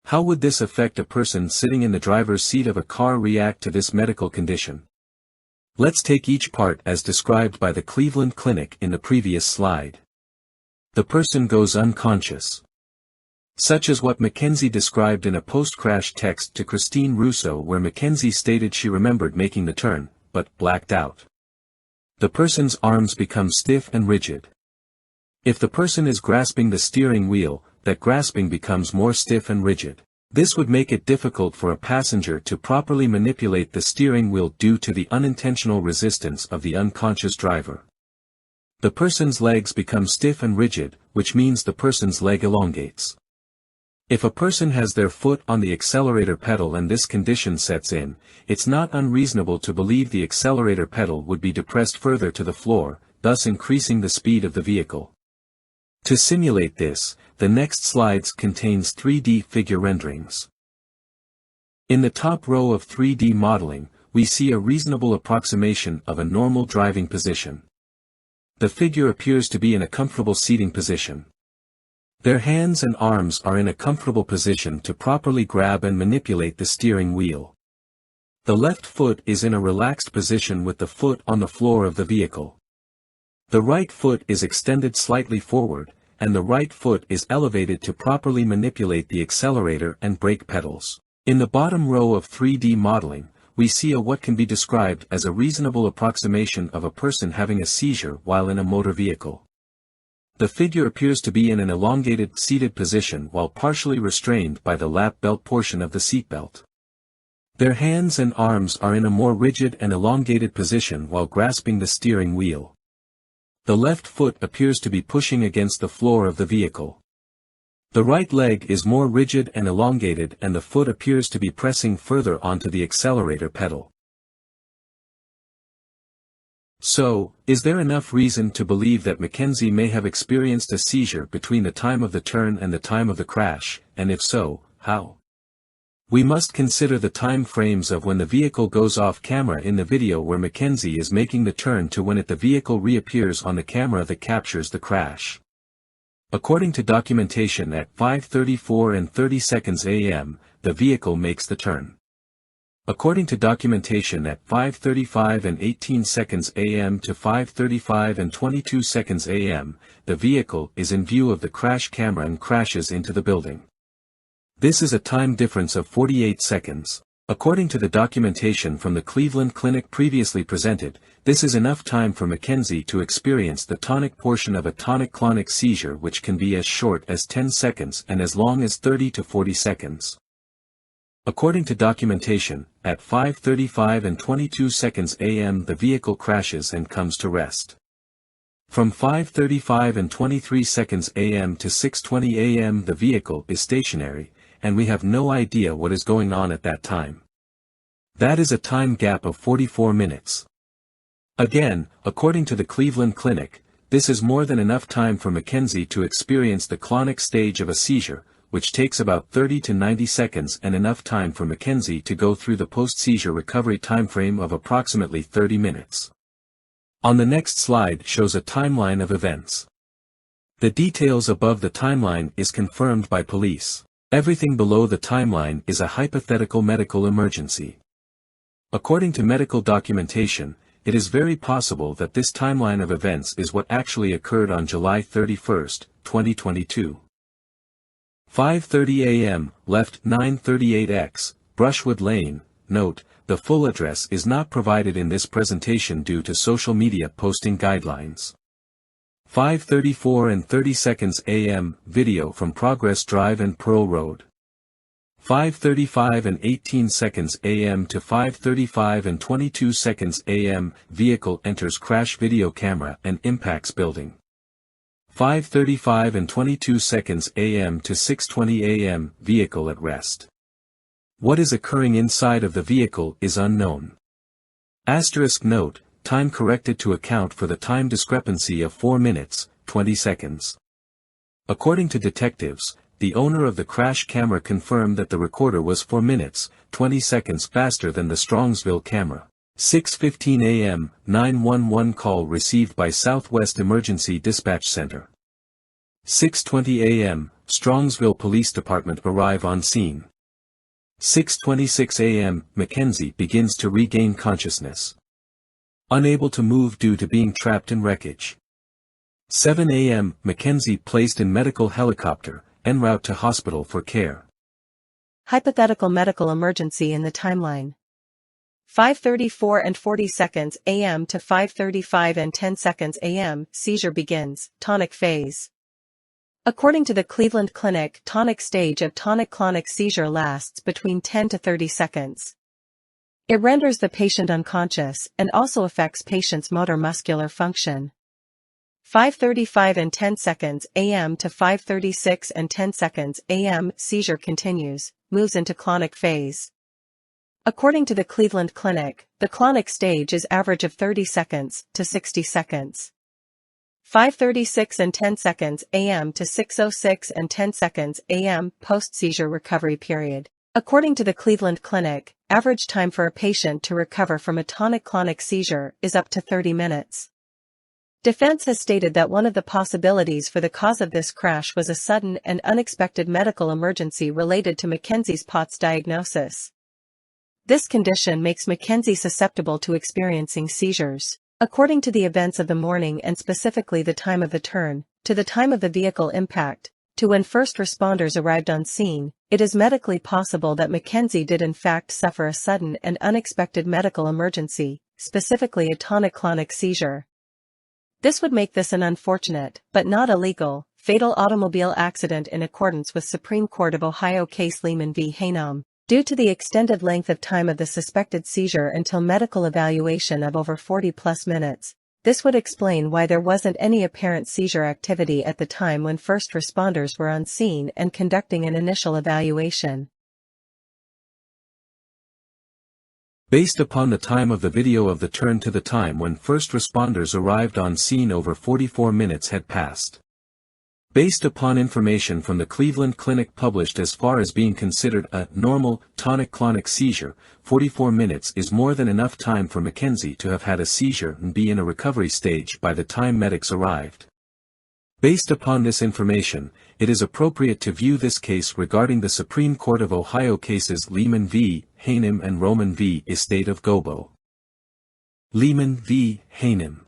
How would this affect a person sitting in the driver's seat of a car react to this medical condition? Let's take each part as described by the Cleveland Clinic in the previous slide. The person goes unconscious. Such as what Mackenzie described in a post-crash text to Christine Russo, where Mackenzie stated she remembered making the turn, but blacked out. The person's arms become stiff and rigid. If the person is grasping the steering wheel, that grasping becomes more stiff and rigid. This would make it difficult for a passenger to properly manipulate the steering wheel due to the unintentional resistance of the unconscious driver. The person's legs become stiff and rigid, which means the person's leg elongates. If a person has their foot on the accelerator pedal and this condition sets in, it's not unreasonable to believe the accelerator pedal would be depressed further to the floor, thus increasing the speed of the vehicle. To simulate this, the next slides contains 3D figure renderings. In the top row of 3D modeling, we see a reasonable approximation of a normal driving position. The figure appears to be in a comfortable seating position. Their hands and arms are in a comfortable position to properly grab and manipulate the steering wheel. The left foot is in a relaxed position with the foot on the floor of the vehicle. The right foot is extended slightly forward, and the right foot is elevated to properly manipulate the accelerator and brake pedals. In the bottom row of 3D modeling, we see what can be described as a reasonable approximation of a person having a seizure while in a motor vehicle. The figure appears to be in an elongated seated position while partially restrained by the lap belt portion of the seatbelt. Their hands and arms are in a more rigid and elongated position while grasping the steering wheel. The left foot appears to be pushing against the floor of the vehicle. The right leg is more rigid and elongated and the foot appears to be pressing further onto the accelerator pedal. So, is there enough reason to believe that Mackenzie may have experienced a seizure between the time of the turn and the time of the crash, and if so, how? We must consider the time frames of when the vehicle goes off camera in the video where Mackenzie is making the turn to when the vehicle reappears on the camera that captures the crash. According to documentation at 5:34 and 30 seconds a.m., the vehicle makes the turn. According to documentation at 5:35 and 18 seconds a.m. to 5:35 and 22 seconds a.m., the vehicle is in view of the crash camera and crashes into the building. This is a time difference of 48 seconds. According to the documentation from the Cleveland Clinic previously presented, this is enough time for Mackenzie to experience the tonic portion of a tonic-clonic seizure, which can be as short as 10 seconds and as long as 30 to 40 seconds. According to documentation, at 5:35 and 22 seconds a.m. the vehicle crashes and comes to rest. From 5:35 and 23 seconds a.m. to 6:20 a.m. the vehicle is stationary, and we have no idea what is going on at that time. That is a time gap of 44 minutes. Again, according to the Cleveland Clinic, this is more than enough time for Mackenzie to experience the clonic stage of a seizure, which takes about 30 to 90 seconds, and enough time for Mackenzie to go through the post-seizure recovery timeframe of approximately 30 minutes. On the next slide shows a timeline of events. The details above the timeline is confirmed by police. Everything below the timeline is a hypothetical medical emergency. According to medical documentation, it is very possible that this timeline of events is what actually occurred on July 31, 2022. 5:30 a.m., left 938X, Brushwood Lane. Note, the full address is not provided in this presentation due to social media posting guidelines. 5:34 and 30 seconds a.m., video from Progress Drive and Pearl Road. 5:35 and 18 seconds a.m. to 5:35 and 22 seconds a.m., vehicle enters crash video camera and impacts building. 5:35 and 22 seconds a.m. to 6:20 a.m., vehicle at rest. What is occurring inside of the vehicle is unknown. Asterisk note, time corrected to account for the time discrepancy of 4 minutes, 20 seconds. According to detectives, the owner of the crash camera confirmed that the recorder was 4 minutes, 20 seconds faster than the Strongsville camera. 6:15 a.m., 911 call received by Southwest Emergency Dispatch Center. 6:20 a.m., Strongsville Police Department arrive on scene. 6:26 a.m., Mackenzie begins to regain consciousness. Unable to move due to being trapped in wreckage. 7 a.m., Mackenzie placed in medical helicopter, en route to hospital for care. Hypothetical medical emergency in the timeline. 5:34 and 40 seconds a.m. to 5:35 and 10 seconds a.m., seizure begins, tonic phase. According to the Cleveland Clinic, tonic stage of tonic-clonic seizure lasts between 10 to 30 seconds. It renders the patient unconscious and also affects patient's motor muscular function. 5:35 and 10 seconds a.m. to 5:36 and 10 seconds a.m. seizure continues, moves into clonic phase. According to the Cleveland Clinic, the clonic stage is average of 30 seconds to 60 seconds. 5:36 and 10 seconds a.m. to 6:06 and 10 seconds a.m. post-seizure recovery period. According to the Cleveland Clinic, average time for a patient to recover from a tonic-clonic seizure is up to 30 minutes. Defense has stated that one of the possibilities for the cause of this crash was a sudden and unexpected medical emergency related to Mackenzie's POTS diagnosis. This condition makes Mackenzie susceptible to experiencing seizures. According to the events of the morning and specifically the time of the turn, to the time of the vehicle impact, to when first responders arrived on scene, it is medically possible that Mackenzie did in fact suffer a sudden and unexpected medical emergency, specifically a tonic-clonic seizure. This would make this an unfortunate, but not illegal, fatal automobile accident in accordance with Supreme Court of Ohio case Lehman v. Hanem. Due to the extended length of time of the suspected seizure until medical evaluation of over 40+ minutes, this would explain why there wasn't any apparent seizure activity at the time when first responders were on scene and conducting an initial evaluation. Based upon the time of the video of the turn to the time when first responders arrived on scene, over 44 minutes had passed. Based upon information from the Cleveland Clinic published as far as being considered a normal tonic-clonic seizure, 44 minutes is more than enough time for Mackenzie to have had a seizure and be in a recovery stage by the time medics arrived. Based upon this information, it is appropriate to view this case regarding the Supreme Court of Ohio cases Lehman v. Hanem and Roman v. Estate of Gobo. Lehman v. Hanem.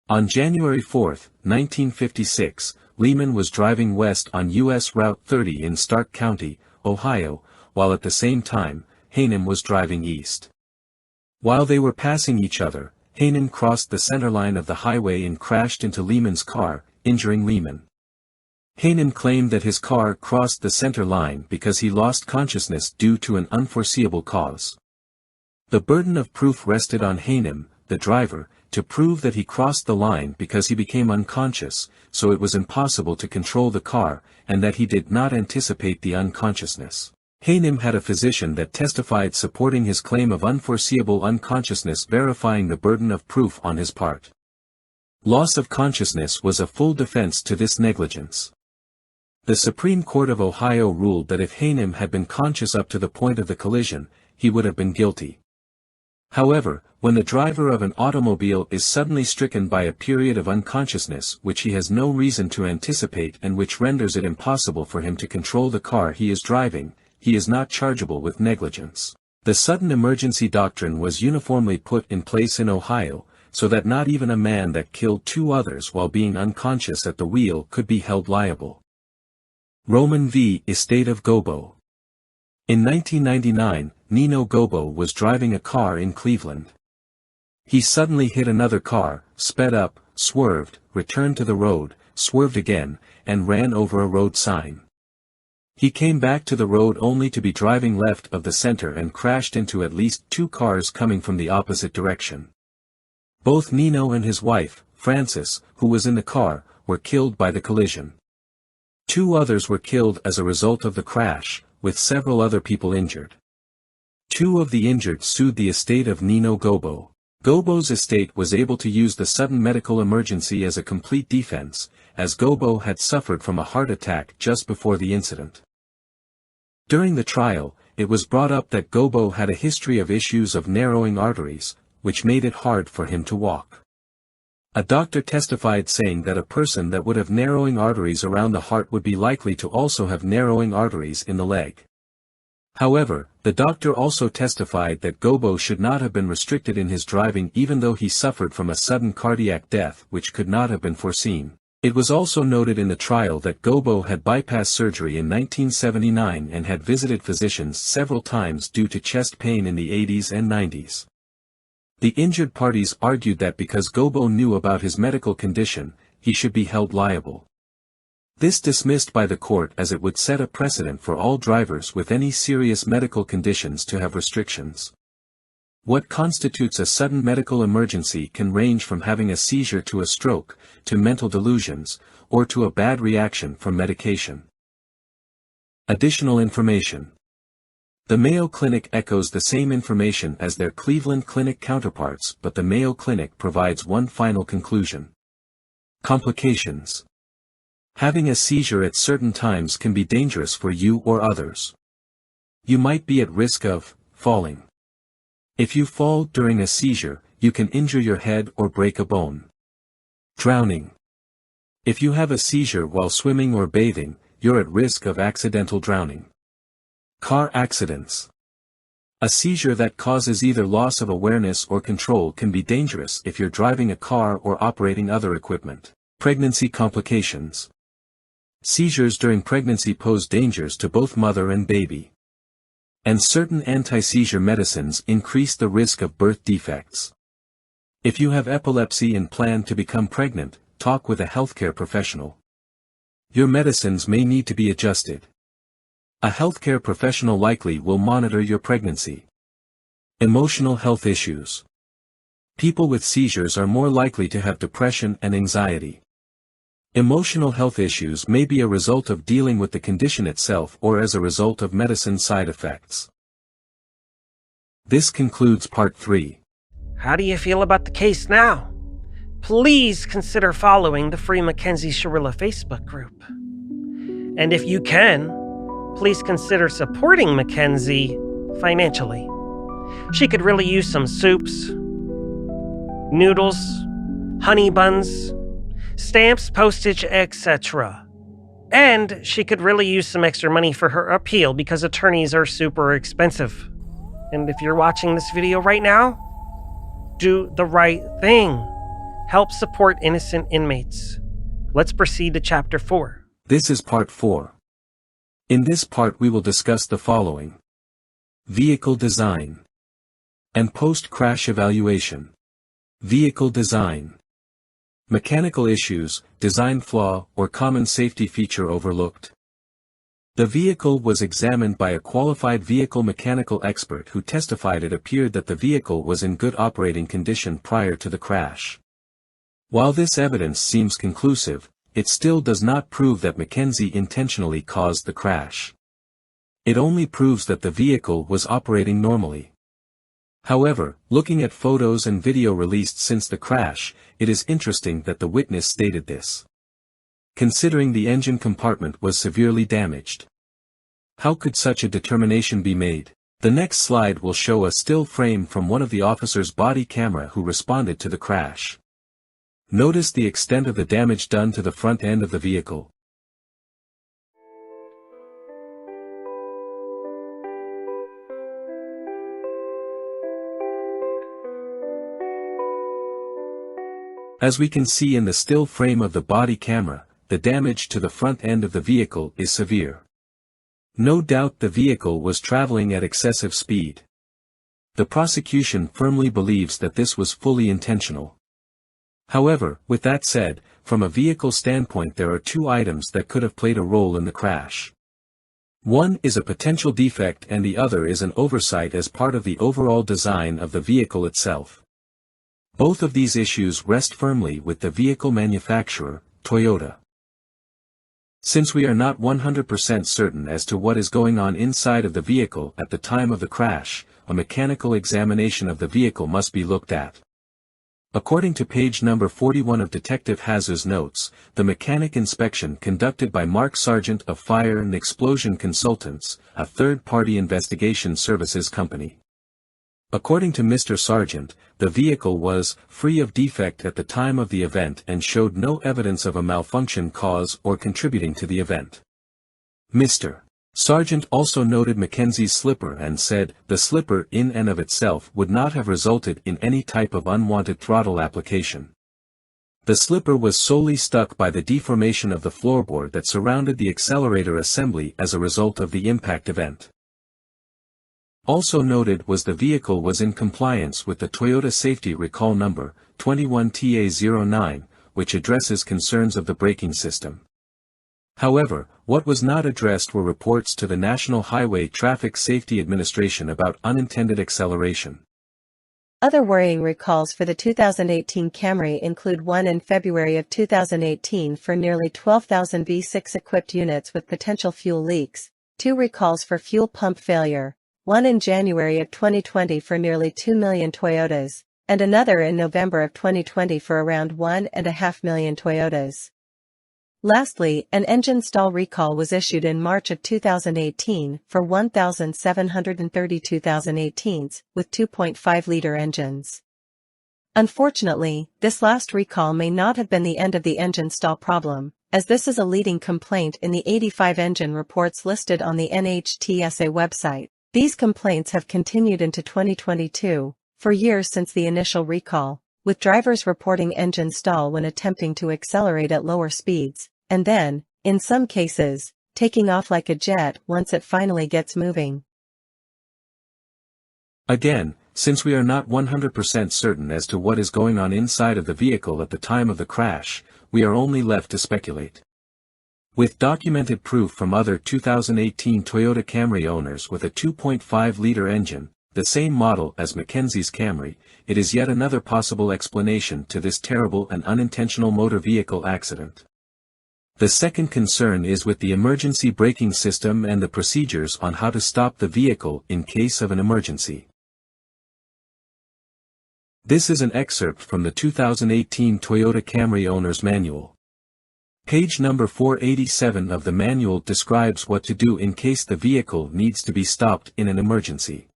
On January 4, 1956, Lehman was driving west on U.S. Route 30 in Stark County, Ohio, while at the same time, Hanem was driving east. While they were passing each other, Hanem crossed the center line of the highway and crashed into Lehman's car, injuring Lehman. Hanem claimed that his car crossed the center line because he lost consciousness due to an unforeseeable cause. The burden of proof rested on Hanem, the driver, to prove that he crossed the line because he became unconscious, so it was impossible to control the car, and that he did not anticipate the unconsciousness. Hanem had a physician that testified supporting his claim of unforeseeable unconsciousness, verifying the burden of proof on his part. Loss of consciousness was a full defense to this negligence. The Supreme Court of Ohio ruled that if Hanem had been conscious up to the point of the collision, he would have been guilty. However, when the driver of an automobile is suddenly stricken by a period of unconsciousness which he has no reason to anticipate and which renders it impossible for him to control the car he is driving, he is not chargeable with negligence. The sudden emergency doctrine was uniformly put in place in Ohio, so that not even a man that killed 2 others while being unconscious at the wheel could be held liable. Roman v. Estate of Gobo. In 1999, Nino Gobo was driving a car in Cleveland. He suddenly hit another car, sped up, swerved, returned to the road, swerved again, and ran over a road sign. He came back to the road only to be driving left of the center and crashed into at least 2 cars coming from the opposite direction. Both Nino and his wife, Frances, who was in the car, were killed by the collision. 2 others were killed as a result of the crash, with several other people injured. 2 of the injured sued the estate of Nino Gobo. Gobo's estate was able to use the sudden medical emergency as a complete defense, as Gobo had suffered from a heart attack just before the incident. During the trial, it was brought up that Gobo had a history of issues of narrowing arteries, which made it hard for him to walk. A doctor testified saying that a person that would have narrowing arteries around the heart would be likely to also have narrowing arteries in the leg. However, the doctor also testified that Gobo should not have been restricted in his driving even though he suffered from a sudden cardiac death which could not have been foreseen. It was also noted in the trial that Gobo had bypass surgery in 1979 and had visited physicians several times due to chest pain in the 80s and 90s. The injured parties argued that because Gobo knew about his medical condition, he should be held liable. This dismissed by the court as it would set a precedent for all drivers with any serious medical conditions to have restrictions. What constitutes a sudden medical emergency can range from having a seizure to a stroke, to mental delusions, or to a bad reaction from medication. Additional information. The Mayo Clinic echoes the same information as their Cleveland Clinic counterparts, but the Mayo Clinic provides one final conclusion. Complications. Having a seizure at certain times can be dangerous for you or others. You might be at risk of falling. If you fall during a seizure, you can injure your head or break a bone. Drowning. If you have a seizure while swimming or bathing, you're at risk of accidental drowning. Car accidents. A seizure that causes either loss of awareness or control can be dangerous if you're driving a car or operating other equipment. Pregnancy complications. Seizures during pregnancy pose dangers to both mother and baby. And certain anti-seizure medicines increase the risk of birth defects. If you have epilepsy and plan to become pregnant, talk with a healthcare professional. Your medicines may need to be adjusted. A healthcare professional likely will monitor your pregnancy. Emotional health issues. People with seizures are more likely to have depression and anxiety. Emotional health issues may be a result of dealing with the condition itself or as a result of medicine side effects. This concludes Part 3. How do you feel about the case now? Please consider following the free Mackenzie Shirilla Facebook group. And if you can, please consider supporting Mackenzie financially. She could really use some soups, noodles, honey buns, stamps, postage, etc. And she could really use some extra money for her appeal because attorneys are super expensive. And if you're watching this video right now, do the right thing. Help support innocent inmates. Let's proceed to Chapter 4. This is Part 4. In this part we will discuss the following: vehicle design and post-crash evaluation. Vehicle design. Mechanical issues, design flaw, or common safety feature overlooked. The vehicle was examined by a qualified vehicle mechanical expert who testified it appeared that the vehicle was in good operating condition prior to the crash. While this evidence seems conclusive, it still does not prove that Mackenzie intentionally caused the crash. It only proves that the vehicle was operating normally. However, looking at photos and video released since the crash, it is interesting that the witness stated this. Considering the engine compartment was severely damaged. How could such a determination be made? The next slide will show a still frame from one of the officer's body camera who responded to the crash. Notice the extent of the damage done to the front end of the vehicle. As we can see in the still frame of the body camera, the damage to the front end of the vehicle is severe. No doubt the vehicle was traveling at excessive speed. The prosecution firmly believes that this was fully intentional. However, with that said, from a vehicle standpoint there are two items that could have played a role in the crash. One is a potential defect and the other is an oversight as part of the overall design of the vehicle itself. Both of these issues rest firmly with the vehicle manufacturer, Toyota. Since we are not 100% certain as to what is going on inside of the vehicle at the time of the crash, a mechanical examination of the vehicle must be looked at. According to page number 41 of Detective Hazard's notes, the mechanic inspection conducted by Mark Sargent of Fire and Explosion Consultants, a third-party investigation services company. According to Mr. Sargent, the vehicle was free of defect at the time of the event and showed no evidence of a malfunction cause or contributing to the event. Mr. Sargent also noted Mackenzie's slipper and said, the slipper in and of itself would not have resulted in any type of unwanted throttle application. The slipper was solely stuck by the deformation of the floorboard that surrounded the accelerator assembly as a result of the impact event. Also noted was the vehicle was in compliance with the Toyota Safety Recall Number 21TA09, which addresses concerns of the braking system. However, what was not addressed were reports to the National Highway Traffic Safety Administration about unintended acceleration. Other worrying recalls for the 2018 Camry include one in February of 2018 for nearly 12,000 V6 equipped units with potential fuel leaks, 2 recalls for fuel pump failure, one in January of 2020 for nearly 2 million Toyotas, and another in November of 2020 for around 1.5 million Toyotas. Lastly, an engine stall recall was issued in March of 2018 for 1,732 2018s with 2.5-liter engines. Unfortunately, this last recall may not have been the end of the engine stall problem, as this is a leading complaint in the 85 engine reports listed on the NHTSA website. These complaints have continued into 2022, for years since the initial recall, with drivers reporting engine stall when attempting to accelerate at lower speeds, and then, in some cases, taking off like a jet once it finally gets moving. Again, since we are not 100% certain as to what is going on inside of the vehicle at the time of the crash, we are only left to speculate. With documented proof from other 2018 Toyota Camry owners with a 2.5-liter engine, the same model as Mackenzie's Camry, it is yet another possible explanation to this terrible and unintentional motor vehicle accident. The second concern is with the emergency braking system and the procedures on how to stop the vehicle in case of an emergency. This is an excerpt from the 2018 Toyota Camry Owner's Manual. Page number 487 of the manual describes what to do in case the vehicle needs to be stopped in an emergency.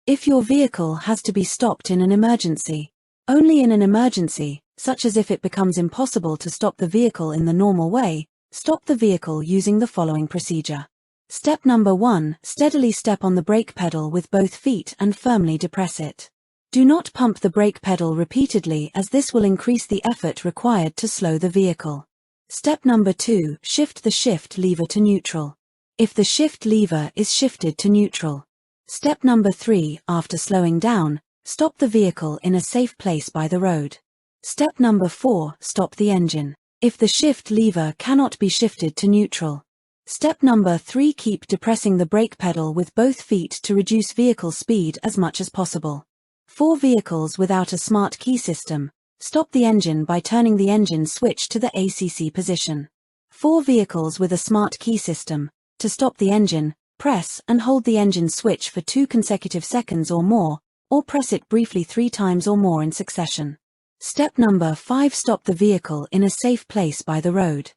If your vehicle has to be stopped in an emergency, only in an emergency, such as if it becomes impossible to stop the vehicle in the normal way, stop the vehicle using the following procedure. Step number 1, steadily step on the brake pedal with both feet and firmly depress it. Do not pump the brake pedal repeatedly, as this will increase the effort required to slow the vehicle. Step number 2, shift the shift lever to neutral. If the shift lever is shifted to neutral. Step number 3, after slowing down, stop the vehicle in a safe place by the road. Step number 4, stop the engine. If the shift lever cannot be shifted to neutral. Step number 3, keep depressing the brake pedal with both feet to reduce vehicle speed as much as possible. For vehicles without a smart key system, stop the engine by turning the engine switch to the ACC position. For vehicles with a smart key system, to stop the engine, press and hold the engine switch for 2 consecutive seconds or more, or press it briefly 3 times or more in succession. Step number 5, stop the vehicle in a safe place by the road.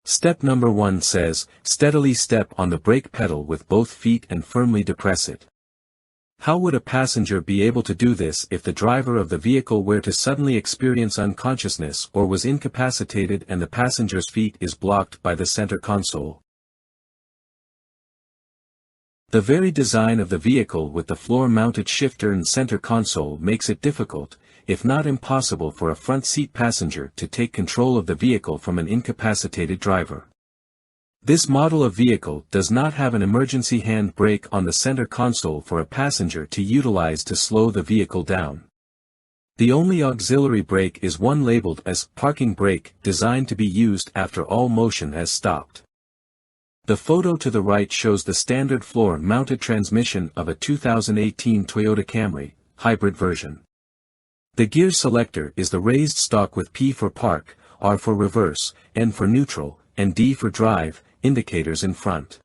Step number 1 says, steadily step on the brake pedal with both feet and firmly depress it. How would a passenger be able to do this if the driver of the vehicle were to suddenly experience unconsciousness or was incapacitated and the passenger's feet is blocked by the center console? The very design of the vehicle with the floor-mounted shifter and center console makes it difficult, if not impossible, for a front seat passenger to take control of the vehicle from an incapacitated driver. This model of vehicle does not have an emergency hand brake on the center console for a passenger to utilize to slow the vehicle down. The only auxiliary brake is one labeled as parking brake, designed to be used after all motion has stopped. The photo to the right shows the standard floor-mounted transmission of a 2018 Toyota Camry, hybrid version. The gear selector is the raised stalk with P for park, R for reverse, N for neutral, and D for drive, indicators in front.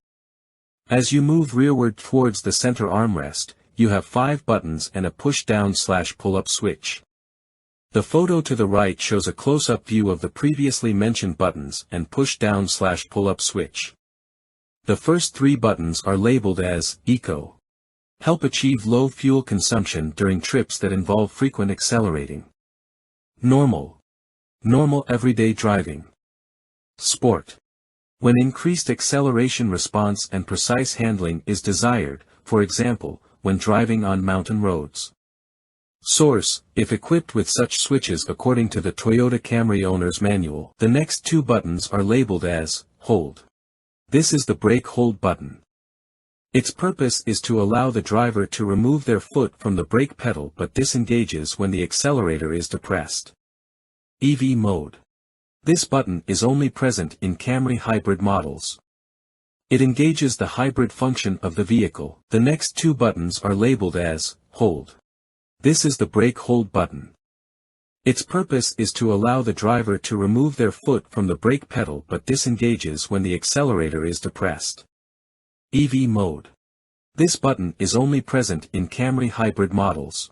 As you move rearward towards the center armrest, you have 5 buttons and a push-down/pull-up switch. The photo to the right shows a close-up view of the previously mentioned buttons and push-down/pull-up switch. The first 3 buttons are labeled as Eco. Help achieve low fuel consumption during trips that involve frequent accelerating. Normal. Normal everyday driving. Sport. When increased acceleration response and precise handling is desired, for example, when driving on mountain roads. Source, if equipped with such switches according to the Toyota Camry Owner's Manual. The next 2 buttons are labeled as Hold. This is the brake hold button. Its purpose is to allow the driver to remove their foot from the brake pedal but disengages when the accelerator is depressed. EV mode. This button is only present in Camry hybrid models. It engages the hybrid function of the vehicle. The next two buttons are labeled as hold. This is the brake hold button. Its purpose is to allow the driver to remove their foot from the brake pedal but disengages when the accelerator is depressed. EV mode. This button is only present in Camry hybrid models.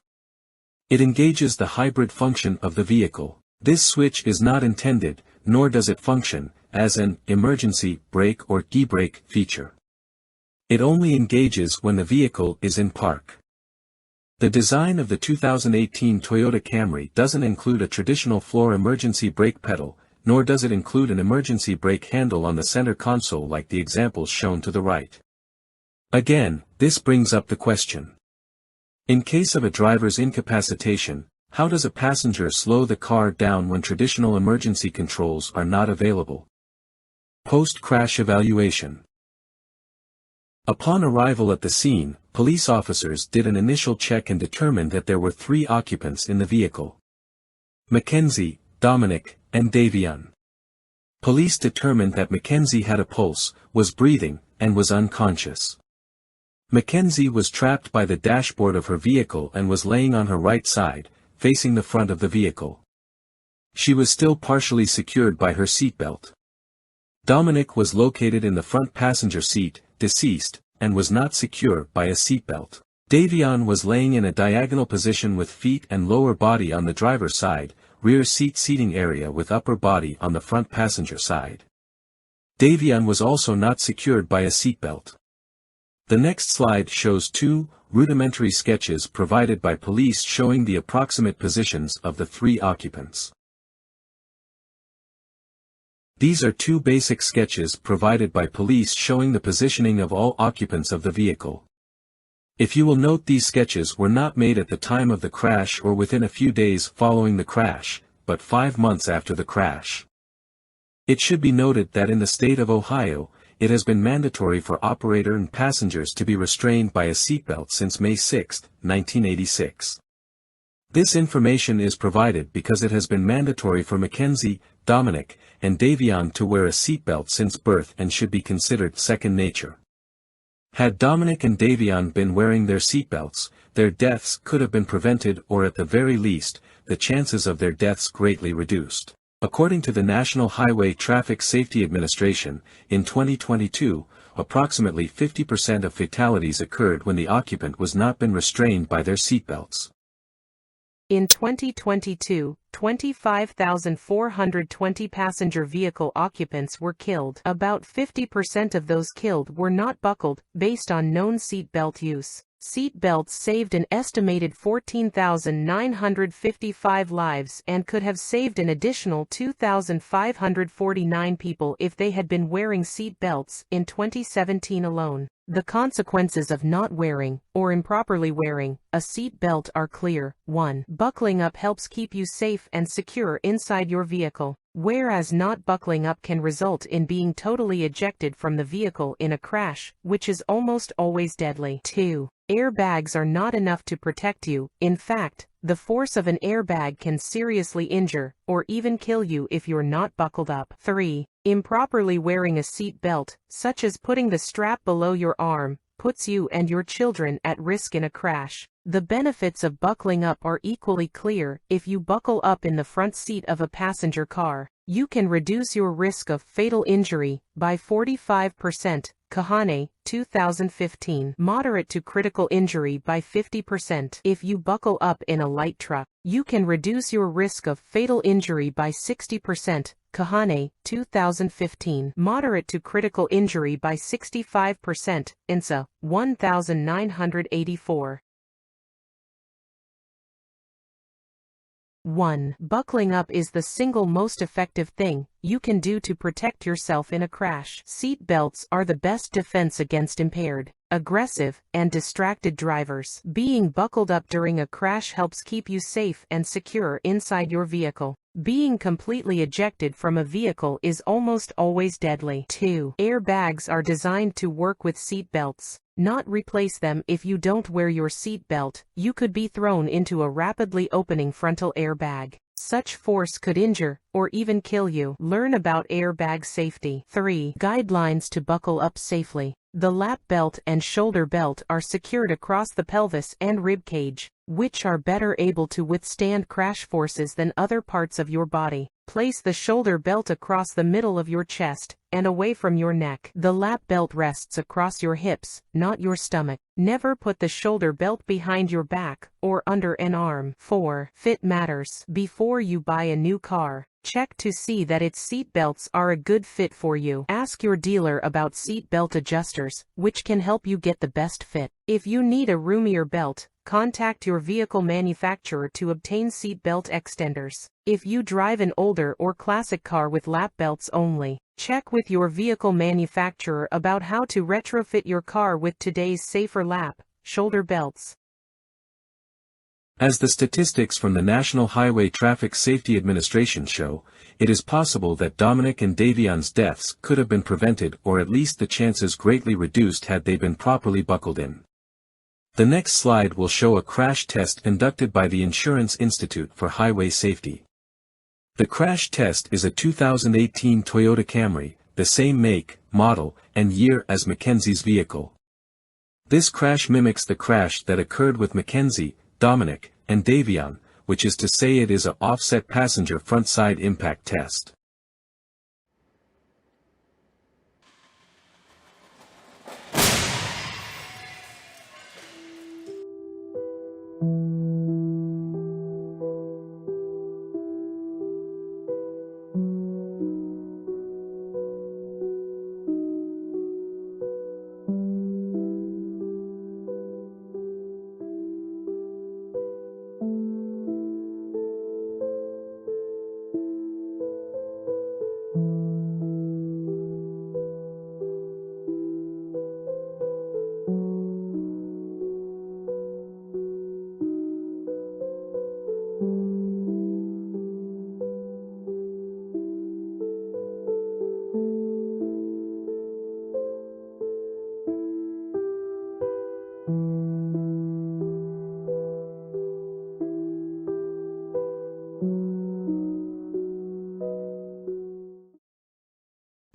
It engages the hybrid function of the vehicle. This switch is not intended, nor does it function, as an emergency brake or e-brake feature. It only engages when the vehicle is in park. The design of the 2018 Toyota Camry doesn't include a traditional floor emergency brake pedal, nor does it include an emergency brake handle on the center console like the examples shown to the right. Again, this brings up the question. In case of a driver's incapacitation, how does a passenger slow the car down when traditional emergency controls are not available? Post-crash evaluation. Upon arrival at the scene, police officers did an initial check and determined that there were 3 occupants in the vehicle: Mackenzie, Dominic, and Davion. Police determined that Mackenzie had a pulse, was breathing, and was unconscious. Mackenzie was trapped by the dashboard of her vehicle and was laying on her right side, facing the front of the vehicle. She was still partially secured by her seatbelt. Dominic was located in the front passenger seat, deceased, and was not secure by a seatbelt. Davion was laying in a diagonal position with feet and lower body on the driver's side, rear seat seating area with upper body on the front passenger side. Davion was also not secured by a seatbelt. The next slide shows 2 rudimentary sketches provided by police showing the approximate positions of the 3 occupants. These are 2 basic sketches provided by police showing the positioning of all occupants of the vehicle. If you will note, these sketches were not made at the time of the crash or within a few days following the crash, but 5 months after the crash. It should be noted that in the state of Ohio, it has been mandatory for operator and passengers to be restrained by a seatbelt since May 6, 1986. This information is provided because it has been mandatory for Mackenzie, Dominic, and Davion to wear a seatbelt since birth and should be considered second nature. Had Dominic and Davion been wearing their seatbelts, their deaths could have been prevented, or at the very least, the chances of their deaths greatly reduced. According to the National Highway Traffic Safety Administration, in 2022, approximately 50% of fatalities occurred when the occupant was not been restrained by their seatbelts. In 2022, 25,420 passenger vehicle occupants were killed. About 50% of those killed were not buckled, based on known seatbelt use. Seat belts saved an estimated 14,955 lives and could have saved an additional 2,549 people if they had been wearing seat belts in 2017 alone. The consequences of not wearing, or improperly wearing, a seat belt are clear. 1. Buckling up helps keep you safe and secure inside your vehicle, whereas not buckling up can result in being totally ejected from the vehicle in a crash, which is almost always deadly. 2. Airbags are not enough to protect you. In fact, the force of an airbag can seriously injure, or even kill you if you're not buckled up. 3. Improperly wearing a seat belt, such as putting the strap below your arm, puts you and your children at risk in a crash. The benefits of buckling up are equally clear. If you buckle up in the front seat of a passenger car, you can reduce your risk of fatal injury by 45%. CASHAPP, 2015. Moderate to critical injury by 50%. If you buckle up in a light truck, you can reduce your risk of fatal injury by 60%. CASHAPP, 2015. Moderate to critical injury by 65%. INSA, 1984. 1. Buckling up is the single most effective thing you can do to protect yourself in a crash. Seat belts are the best defense against impaired, aggressive, and distracted drivers. Being buckled up during a crash helps keep you safe and secure inside your vehicle. Being completely ejected from a vehicle is almost always deadly. 2. Airbags are designed to work with seat belts, not replace them. If you don't wear your seat belt, you could be thrown into a rapidly opening frontal airbag. Such force could injure, or even kill you. Learn about airbag safety. 3. Guidelines to buckle up safely. The lap belt and shoulder belt are secured across the pelvis and rib cage, which are better able to withstand crash forces than other parts of your body. Place the shoulder belt across the middle of your chest, and away from your neck. The lap belt rests across your hips, not your stomach. Never put the shoulder belt behind your back, or under an arm. 4. Fit matters. Before you buy a new car, check to see that its seat belts are a good fit for you. Ask your dealer about seat belt adjusters, which can help you get the best fit. If you need a roomier belt, contact your vehicle manufacturer to obtain seat belt extenders. If you drive an older or classic car with lap belts only, check with your vehicle manufacturer about how to retrofit your car with today's safer lap, shoulder belts. As the statistics from the National Highway Traffic Safety Administration show, it is possible that Dominic and Davion's deaths could have been prevented, or at least the chances greatly reduced had they been properly buckled in. The next slide will show a crash test conducted by the Insurance Institute for Highway Safety. The crash test is a 2018 Toyota Camry, the same make, model, and year as Mackenzie's vehicle. This crash mimics the crash that occurred with Mackenzie, Dominic, and Davion, which is to say it is a offset passenger front side impact test.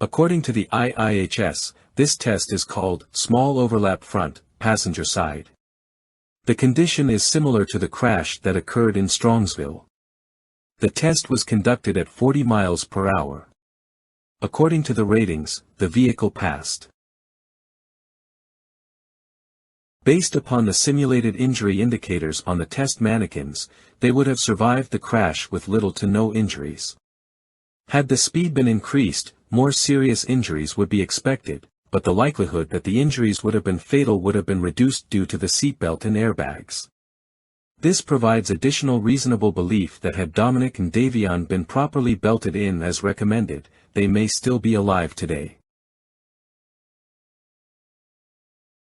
According to the IIHS, this test is called small overlap front, passenger side. The condition is similar to the crash that occurred in Strongsville. The test was conducted at 40 miles per hour. According to the ratings, the vehicle passed. Based upon the simulated injury indicators on the test mannequins, they would have survived the crash with little to no injuries. Had the speed been increased, more serious injuries would be expected, but the likelihood that the injuries would have been fatal would have been reduced due to the seatbelt and airbags. This provides additional reasonable belief that had Dominic and Davion been properly belted in as recommended, they may still be alive today.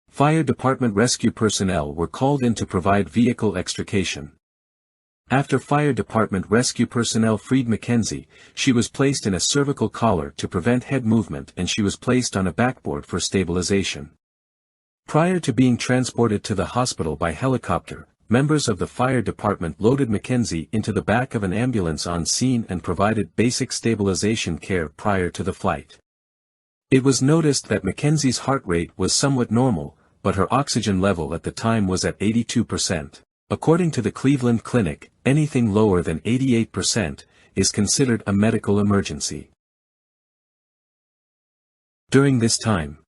Fire department rescue personnel were called in to provide vehicle extrication. After fire department rescue personnel freed Mackenzie, she was placed in a cervical collar to prevent head movement and she was placed on a backboard for stabilization. Prior to being transported to the hospital by helicopter, members of the fire department loaded Mackenzie into the back of an ambulance on scene and provided basic stabilization care prior to the flight. It was noticed that Mackenzie's heart rate was somewhat normal, but her oxygen level at the time was at 82%. According to the Cleveland Clinic, anything lower than 88% is considered a medical emergency. During this time,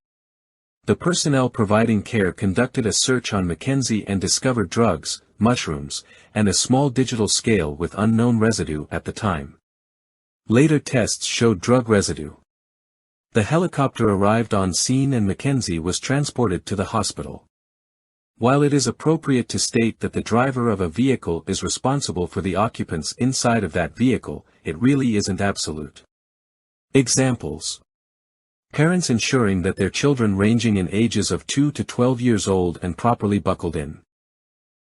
the personnel providing care conducted a search on Mackenzie and discovered drugs, mushrooms, and a small digital scale with unknown residue at the time. Later tests showed drug residue. The helicopter arrived on scene and Mackenzie was transported to the hospital. While it is appropriate to state that the driver of a vehicle is responsible for the occupants inside of that vehicle, it really isn't absolute. Examples: parents ensuring that their children ranging in ages of 2 to 12 years old and properly buckled in,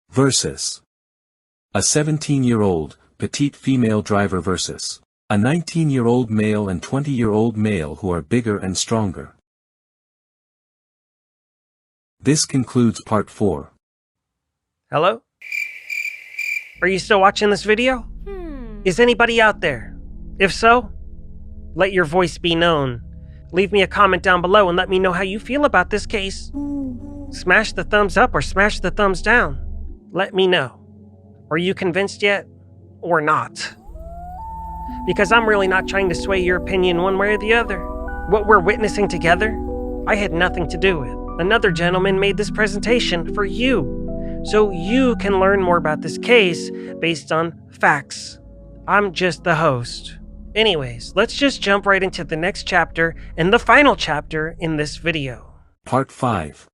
versus a 17-year-old, petite female driver versus a 19-year-old male and 20-year-old male who are bigger and stronger. This concludes part 4. Hello? Are you still watching this video? Is anybody out there? If so, let your voice be known. Leave me a comment down below and let me know how you feel about this case. Smash the thumbs up or smash the thumbs down. Let me know. Are you convinced yet? Or not? Because I'm really not trying to sway your opinion one way or the other. What we're witnessing together, I had nothing to do with. Another gentleman made this presentation for you, so you can learn more about this case based on facts. I'm just the host. Anyways, let's just jump right into the next chapter and the final chapter in this video. Part 5.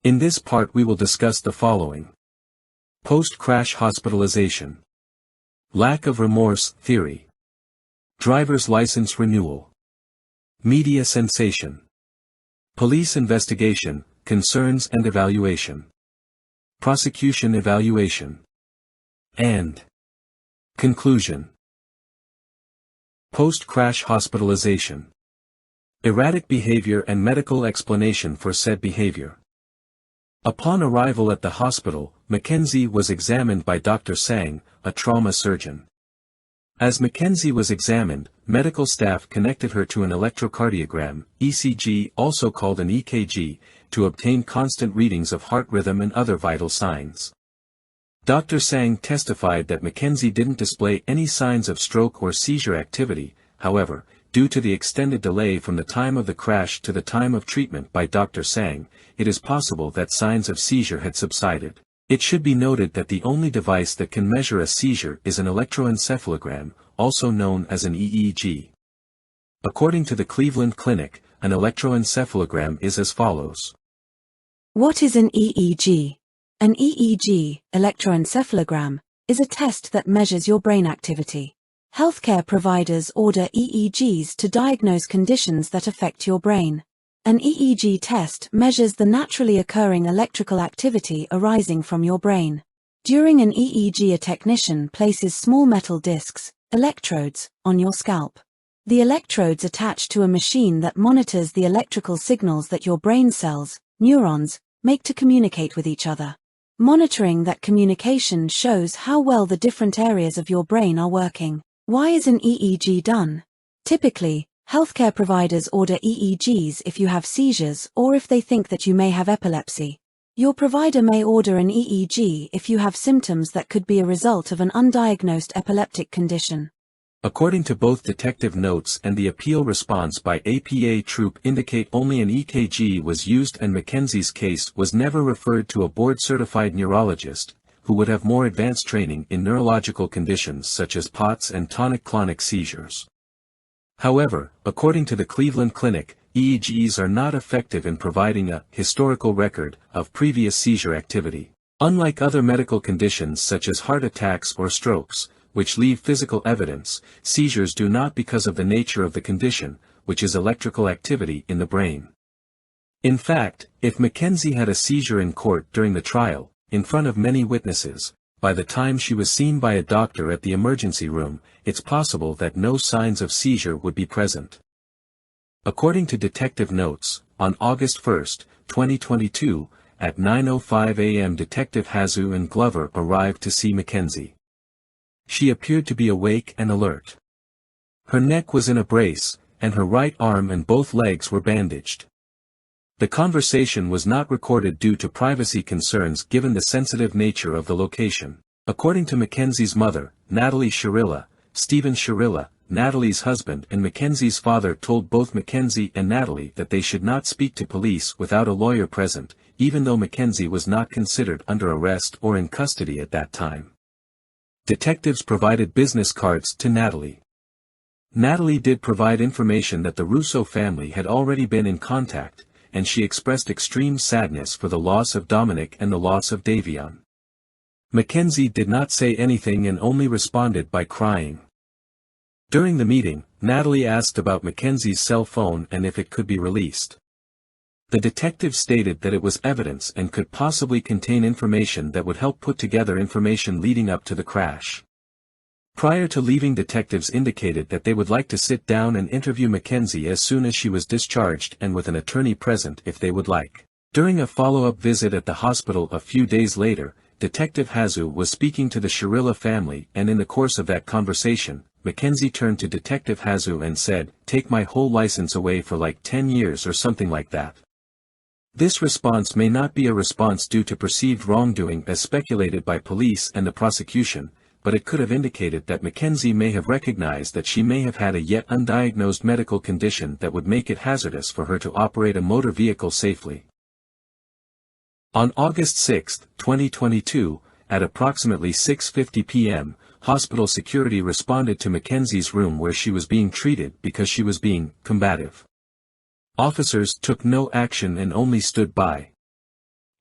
In this part we will discuss the following. Post-crash hospitalization. Lack of remorse theory. Driver's license renewal. Media sensation. Police investigation, concerns and evaluation. Prosecution evaluation. And conclusion. Post-crash hospitalization. Erratic behavior and medical explanation for said behavior. Upon arrival at the hospital, Mackenzie was examined by Dr. Sang, a trauma surgeon. As Mackenzie was examined, medical staff connected her to an electrocardiogram, ECG, also called an EKG, to obtain constant readings of heart rhythm and other vital signs. Dr. Sang testified that Mackenzie didn't display any signs of stroke or seizure activity. However, due to the extended delay from the time of the crash to the time of treatment by Dr. Sang, it is possible that signs of seizure had subsided. It should be noted that the only device that can measure a seizure is an electroencephalogram, also known as an EEG. According to the Cleveland Clinic, an electroencephalogram is as follows. What is an EEG? An EEG, electroencephalogram, is a test that measures your brain activity. Healthcare providers order EEGs to diagnose conditions that affect your brain. An EEG test measures the naturally occurring electrical activity arising from your brain. During an EEG, a technician places small metal discs, electrodes, on your scalp. The electrodes attach to a machine that monitors the electrical signals that your brain cells, neurons, make to communicate with each other. Monitoring that communication shows how well the different areas of your brain are working. Why is an EEG done? Typically, healthcare providers order EEGs if you have seizures or if they think that you may have epilepsy. Your provider may order an EEG if you have symptoms that could be a result of an undiagnosed epileptic condition. According to both detective notes and the appeal response by APA Troop indicate only an EKG was used and Mackenzie's case was never referred to a board-certified neurologist, who would have more advanced training in neurological conditions such as POTS and tonic-clonic seizures. However, according to the Cleveland Clinic, EEGs are not effective in providing a historical record of previous seizure activity. Unlike other medical conditions such as heart attacks or strokes, which leave physical evidence, seizures do not because of the nature of the condition, which is electrical activity in the brain. In fact, if Mackenzie had a seizure in court during the trial, in front of many witnesses, by the time she was seen by a doctor at the emergency room, it's possible that no signs of seizure would be present. According to detective notes, on August 1, 2022, at 9:05 a.m. Detective Hazu and Glover arrived to see Mackenzie. She appeared to be awake and alert. Her neck was in a brace, and her right arm and both legs were bandaged. The conversation was not recorded due to privacy concerns given the sensitive nature of the location. According to Mackenzie's mother, Natalie Shirilla, Stephen Shirilla, Natalie's husband and Mackenzie's father told both Mackenzie and Natalie that they should not speak to police without a lawyer present, even though Mackenzie was not considered under arrest or in custody at that time. Detectives provided business cards to Natalie. Natalie did provide information that the Russo family had already been in contact, and she expressed extreme sadness for the loss of Dominic and the loss of Davion. Mackenzie did not say anything and only responded by crying. During the meeting, Natalie asked about Mackenzie's cell phone and if it could be released. The detective stated that it was evidence and could possibly contain information that would help put together information leading up to the crash. Prior to leaving, detectives indicated that they would like to sit down and interview Mackenzie as soon as she was discharged and with an attorney present if they would like. During a follow-up visit at the hospital a few days later, Detective Hazu was speaking to the Shirilla family, and in the course of that conversation, Mackenzie turned to Detective Hazu and said, "Take my whole license away for like 10 years or something like that." This response may not be a response due to perceived wrongdoing as speculated by police and the prosecution, but it could have indicated that Mackenzie may have recognized that she may have had a yet undiagnosed medical condition that would make it hazardous for her to operate a motor vehicle safely. On August 6, 2022, at approximately 6:50 p.m., hospital security responded to Mackenzie's room where she was being treated because she was being combative. Officers took no action and only stood by.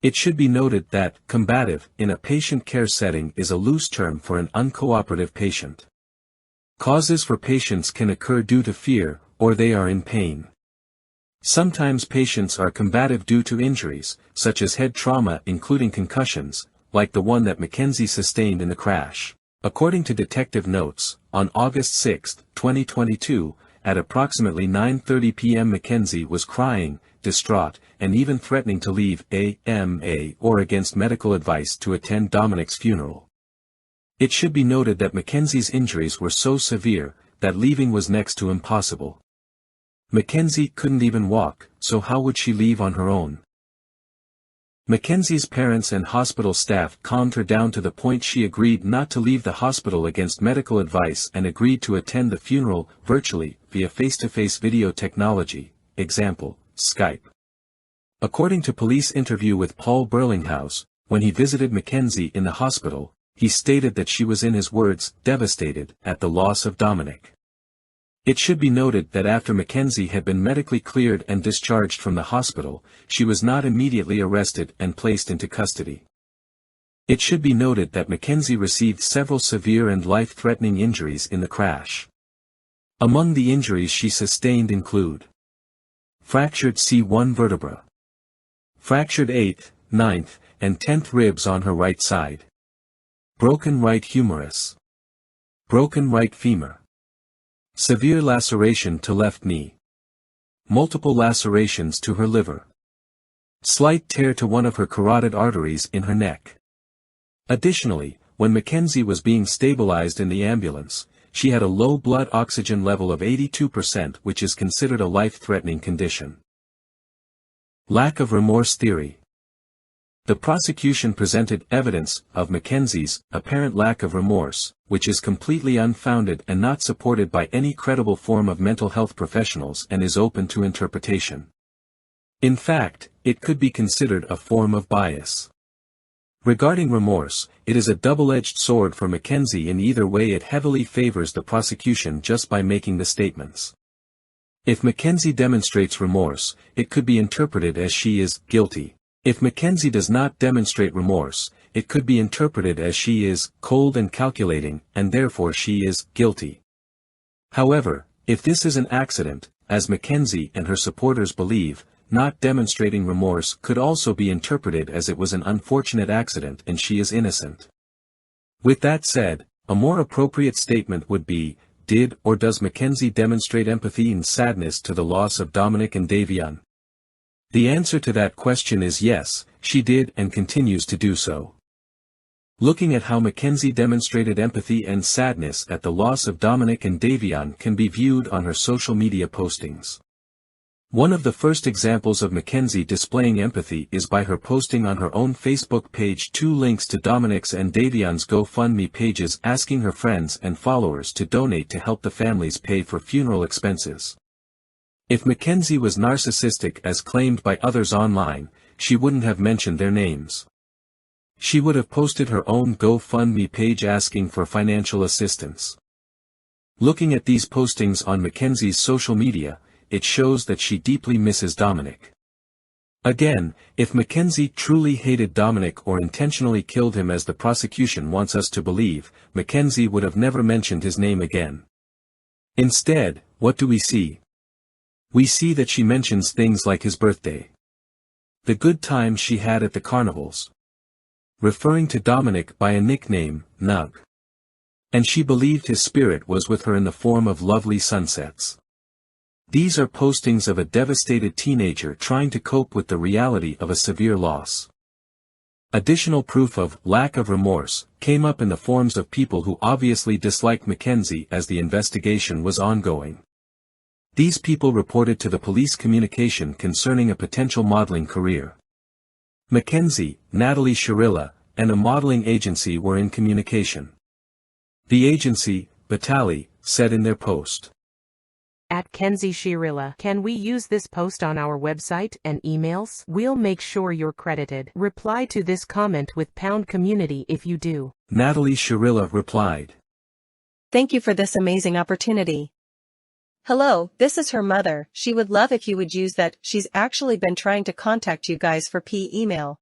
It should be noted that combative in a patient care setting is a loose term for an uncooperative patient. Causes for patients can occur due to fear, or they are in pain. Sometimes patients are combative due to injuries, such as head trauma including concussions, like the one that Mackenzie sustained in the crash. According to detective notes, on August 6, 2022, at approximately 9:30 p.m. Mackenzie was crying, distraught, and even threatening to leave AMA or against medical advice to attend Dominic's funeral. It should be noted that Mackenzie's injuries were so severe, that leaving was next to impossible. Mackenzie couldn't even walk, so how would she leave on her own? Mackenzie's parents and hospital staff calmed her down to the point she agreed not to leave the hospital against medical advice and agreed to attend the funeral virtually via face-to-face video technology, example, Skype. According to police interview with Paul Burlinghouse, when he visited Mackenzie in the hospital, he stated that she was, in his words, devastated at the loss of Dominic. It should be noted that after Mackenzie had been medically cleared and discharged from the hospital, she was not immediately arrested and placed into custody. It should be noted that Mackenzie received several severe and life-threatening injuries in the crash. Among the injuries she sustained include fractured C1 vertebra, fractured 8th, 9th, and 10th ribs on her right side, broken right humerus, broken right femur, severe laceration to left knee, multiple lacerations to her liver, slight tear to one of her carotid arteries in her neck. Additionally, when Mackenzie was being stabilized in the ambulance, she had a low blood oxygen level of 82%, which is considered a life-threatening condition. Lack of remorse theory. The prosecution presented evidence of Mackenzie's apparent lack of remorse, which is completely unfounded and not supported by any credible form of mental health professionals and is open to interpretation. In fact, it could be considered a form of bias. Regarding remorse, it is a double-edged sword for Mackenzie. In either way, it heavily favors the prosecution just by making the statements. If Mackenzie demonstrates remorse, it could be interpreted as she is guilty. If Mackenzie does not demonstrate remorse, it could be interpreted as she is cold and calculating, and therefore she is guilty. However, if this is an accident, as Mackenzie and her supporters believe, not demonstrating remorse could also be interpreted as it was an unfortunate accident and she is innocent. With that said, a more appropriate statement would be, did or does Mackenzie demonstrate empathy and sadness to the loss of Dominic and Davion? The answer to that question is yes, she did and continues to do so. Looking at how Mackenzie demonstrated empathy and sadness at the loss of Dominic and Davion can be viewed on her social media postings. One of the first examples of Mackenzie displaying empathy is by her posting on her own Facebook page 2 links to Dominic's and Davion's GoFundMe pages asking her friends and followers to donate to help the families pay for funeral expenses. If Mackenzie was narcissistic as claimed by others online, she wouldn't have mentioned their names. She would have posted her own GoFundMe page asking for financial assistance. Looking at these postings on Mackenzie's social media, it shows that she deeply misses Dominic. Again, if Mackenzie truly hated Dominic or intentionally killed him as the prosecution wants us to believe, Mackenzie would have never mentioned his name again. Instead, what do we see? We see that she mentions things like his birthday, the good time she had at the carnivals, referring to Dominic by a nickname, Nug. And she believed his spirit was with her in the form of lovely sunsets. These are postings of a devastated teenager trying to cope with the reality of a severe loss. Additional proof of lack of remorse came up in the forms of people who obviously disliked Mackenzie as the investigation was ongoing. These people reported to the police communication concerning a potential modeling career. Mackenzie, Natalie Shirilla, and a modeling agency were in communication. The agency, Batali, said in their post. At Kenzie Shirilla, can we use this post on our website and emails? We'll make sure you're credited. Reply to this comment with #community if you do. Natalie Shirilla replied. Thank you for this amazing opportunity. Hello, this is her mother. She would love if you would use that. She's actually been trying to contact you guys for email.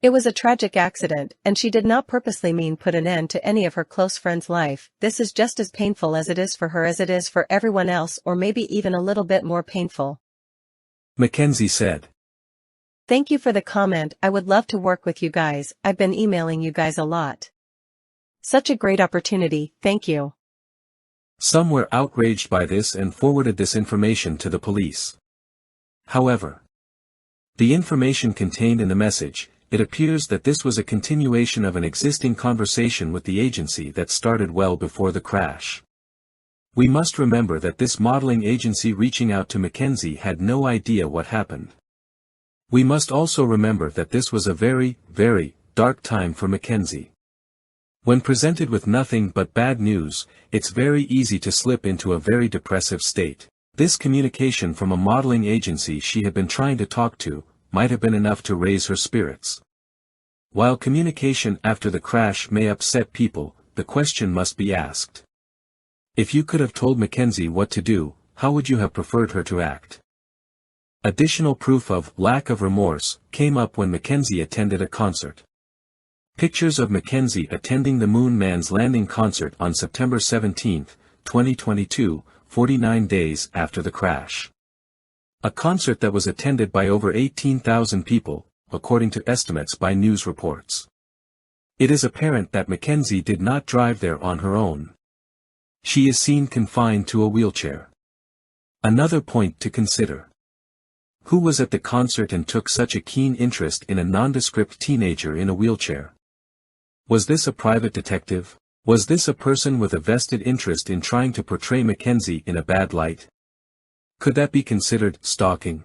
It was a tragic accident, and she did not purposely mean put an end to any of her close friends' life. This is just as painful as it is for her as it is for everyone else, or maybe even a little bit more painful. Mackenzie said. Thank you for the comment. I would love to work with you guys. I've been emailing you guys a lot. Such a great opportunity, thank you. Some were outraged by this and forwarded this information to the police. However, the information contained in the message, it appears that this was a continuation of an existing conversation with the agency that started well before the crash. We must remember that this modeling agency reaching out to Mackenzie had no idea what happened. We must also remember that this was a very, very dark time for Mackenzie. When presented with nothing but bad news, it's very easy to slip into a very depressive state. This communication from a modeling agency she had been trying to talk to might have been enough to raise her spirits. While communication after the crash may upset people, the question must be asked. If you could have told Mackenzie what to do, how would you have preferred her to act? Additional proof of lack of remorse came up when Mackenzie attended a concert. Pictures of Mackenzie attending the Moon Man's Landing concert on September 17, 2022, 49 days after the crash. A concert that was attended by over 18,000 people, according to estimates by news reports. It is apparent that Mackenzie did not drive there on her own. She is seen confined to a wheelchair. Another point to consider. Who was at the concert and took such a keen interest in a nondescript teenager in a wheelchair? Was this a private detective? Was this a person with a vested interest in trying to portray Mackenzie in a bad light? Could that be considered stalking?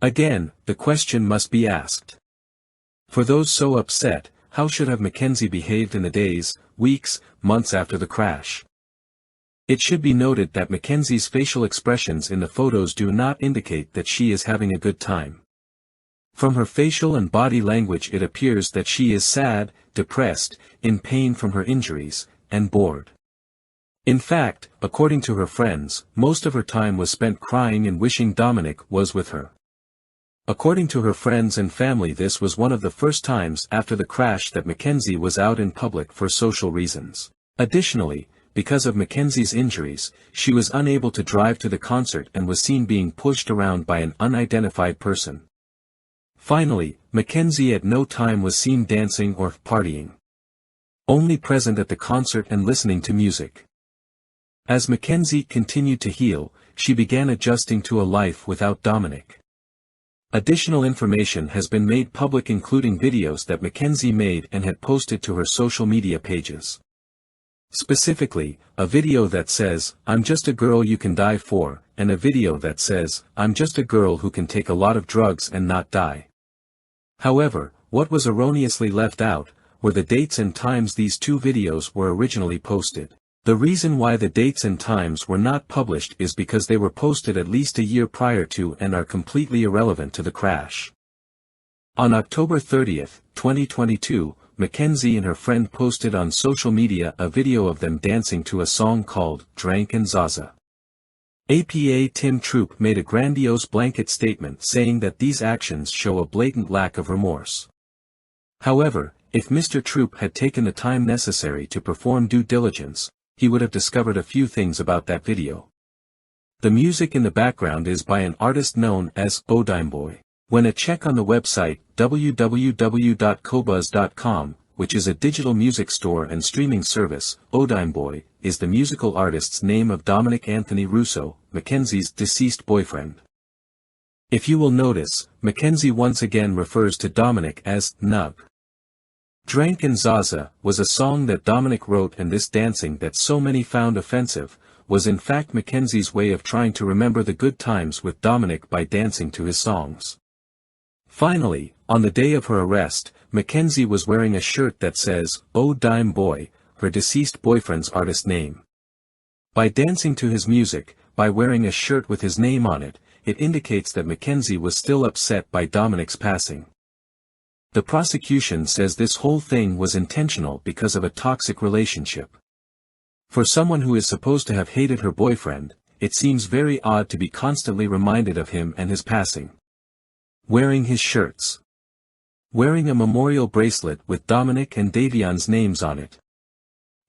Again, the question must be asked. For those so upset, how should have Mackenzie behaved in the days, weeks, months after the crash? It should be noted that Mackenzie's facial expressions in the photos do not indicate that she is having a good time. From her facial and body language it appears that she is sad, depressed, in pain from her injuries, and bored. In fact, according to her friends, most of her time was spent crying and wishing Dominic was with her. According to her friends and family, this was one of the first times after the crash that Mackenzie was out in public for social reasons. Additionally, because of Mackenzie's injuries, she was unable to drive to the concert and was seen being pushed around by an unidentified person. Finally, Mackenzie at no time was seen dancing or partying. Only present at the concert and listening to music. As Mackenzie continued to heal, she began adjusting to a life without Dominic. Additional information has been made public, including videos that Mackenzie made and had posted to her social media pages. Specifically, a video that says, "I'm just a girl you can die for," and a video that says, "I'm just a girl who can take a lot of drugs and not die." However, what was erroneously left out were the dates and times these two videos were originally posted. The reason why the dates and times were not published is because they were posted at least a year prior to and are completely irrelevant to the crash. On October 30, 2022, Mackenzie and her friend posted on social media a video of them dancing to a song called "Drank and Zaza." A.P.A. Tim Troop made a grandiose blanket statement saying that these actions show a blatant lack of remorse. However, if Mr. Troop had taken the time necessary to perform due diligence, he would have discovered a few things about that video. The music in the background is by an artist known as Odimeboy. When a check on the website www.cobuzz.com, which is a digital music store and streaming service, Odimeboy is the musical artist's name of Dominic Anthony Russo, Mackenzie's deceased boyfriend. If you will notice, Mackenzie once again refers to Dominic as Nub. Drank and Zaza was a song that Dominic wrote, and this dancing that so many found offensive was in fact Mackenzie's way of trying to remember the good times with Dominic by dancing to his songs. Finally, on the day of her arrest, Mackenzie was wearing a shirt that says, "Oh Dime Boy," her deceased boyfriend's artist name. By dancing to his music, by wearing a shirt with his name on it, it indicates that Mackenzie was still upset by Dominic's passing. The prosecution says this whole thing was intentional because of a toxic relationship. For someone who is supposed to have hated her boyfriend, it seems very odd to be constantly reminded of him and his passing. Wearing his shirts. Wearing a memorial bracelet with Dominic and Davion's names on it.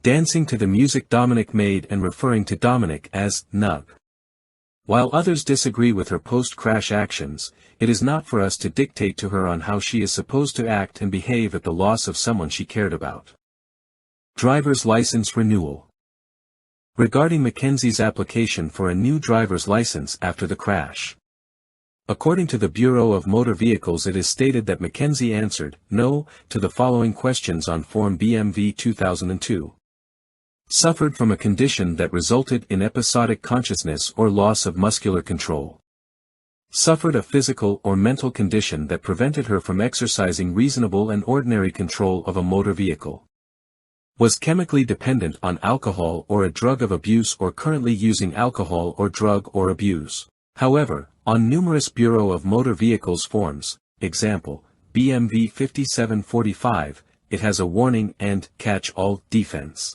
Dancing to the music Dominic made and referring to Dominic as Nub. While others disagree with her post-crash actions, it is not for us to dictate to her on how she is supposed to act and behave at the loss of someone she cared about. Driver's license renewal. Regarding Mackenzie's application for a new driver's license after the crash. According to the Bureau of Motor Vehicles, it is stated that Mackenzie answered no to the following questions on Form BMV 2002. Suffered from a condition that resulted in episodic consciousness or loss of muscular control. Suffered a physical or mental condition that prevented her from exercising reasonable and ordinary control of a motor vehicle. Was chemically dependent on alcohol or a drug of abuse or currently using alcohol or drug or abuse. However, on numerous Bureau of Motor Vehicles forms, example, BMV 5745, it has a warning and catch-all defense.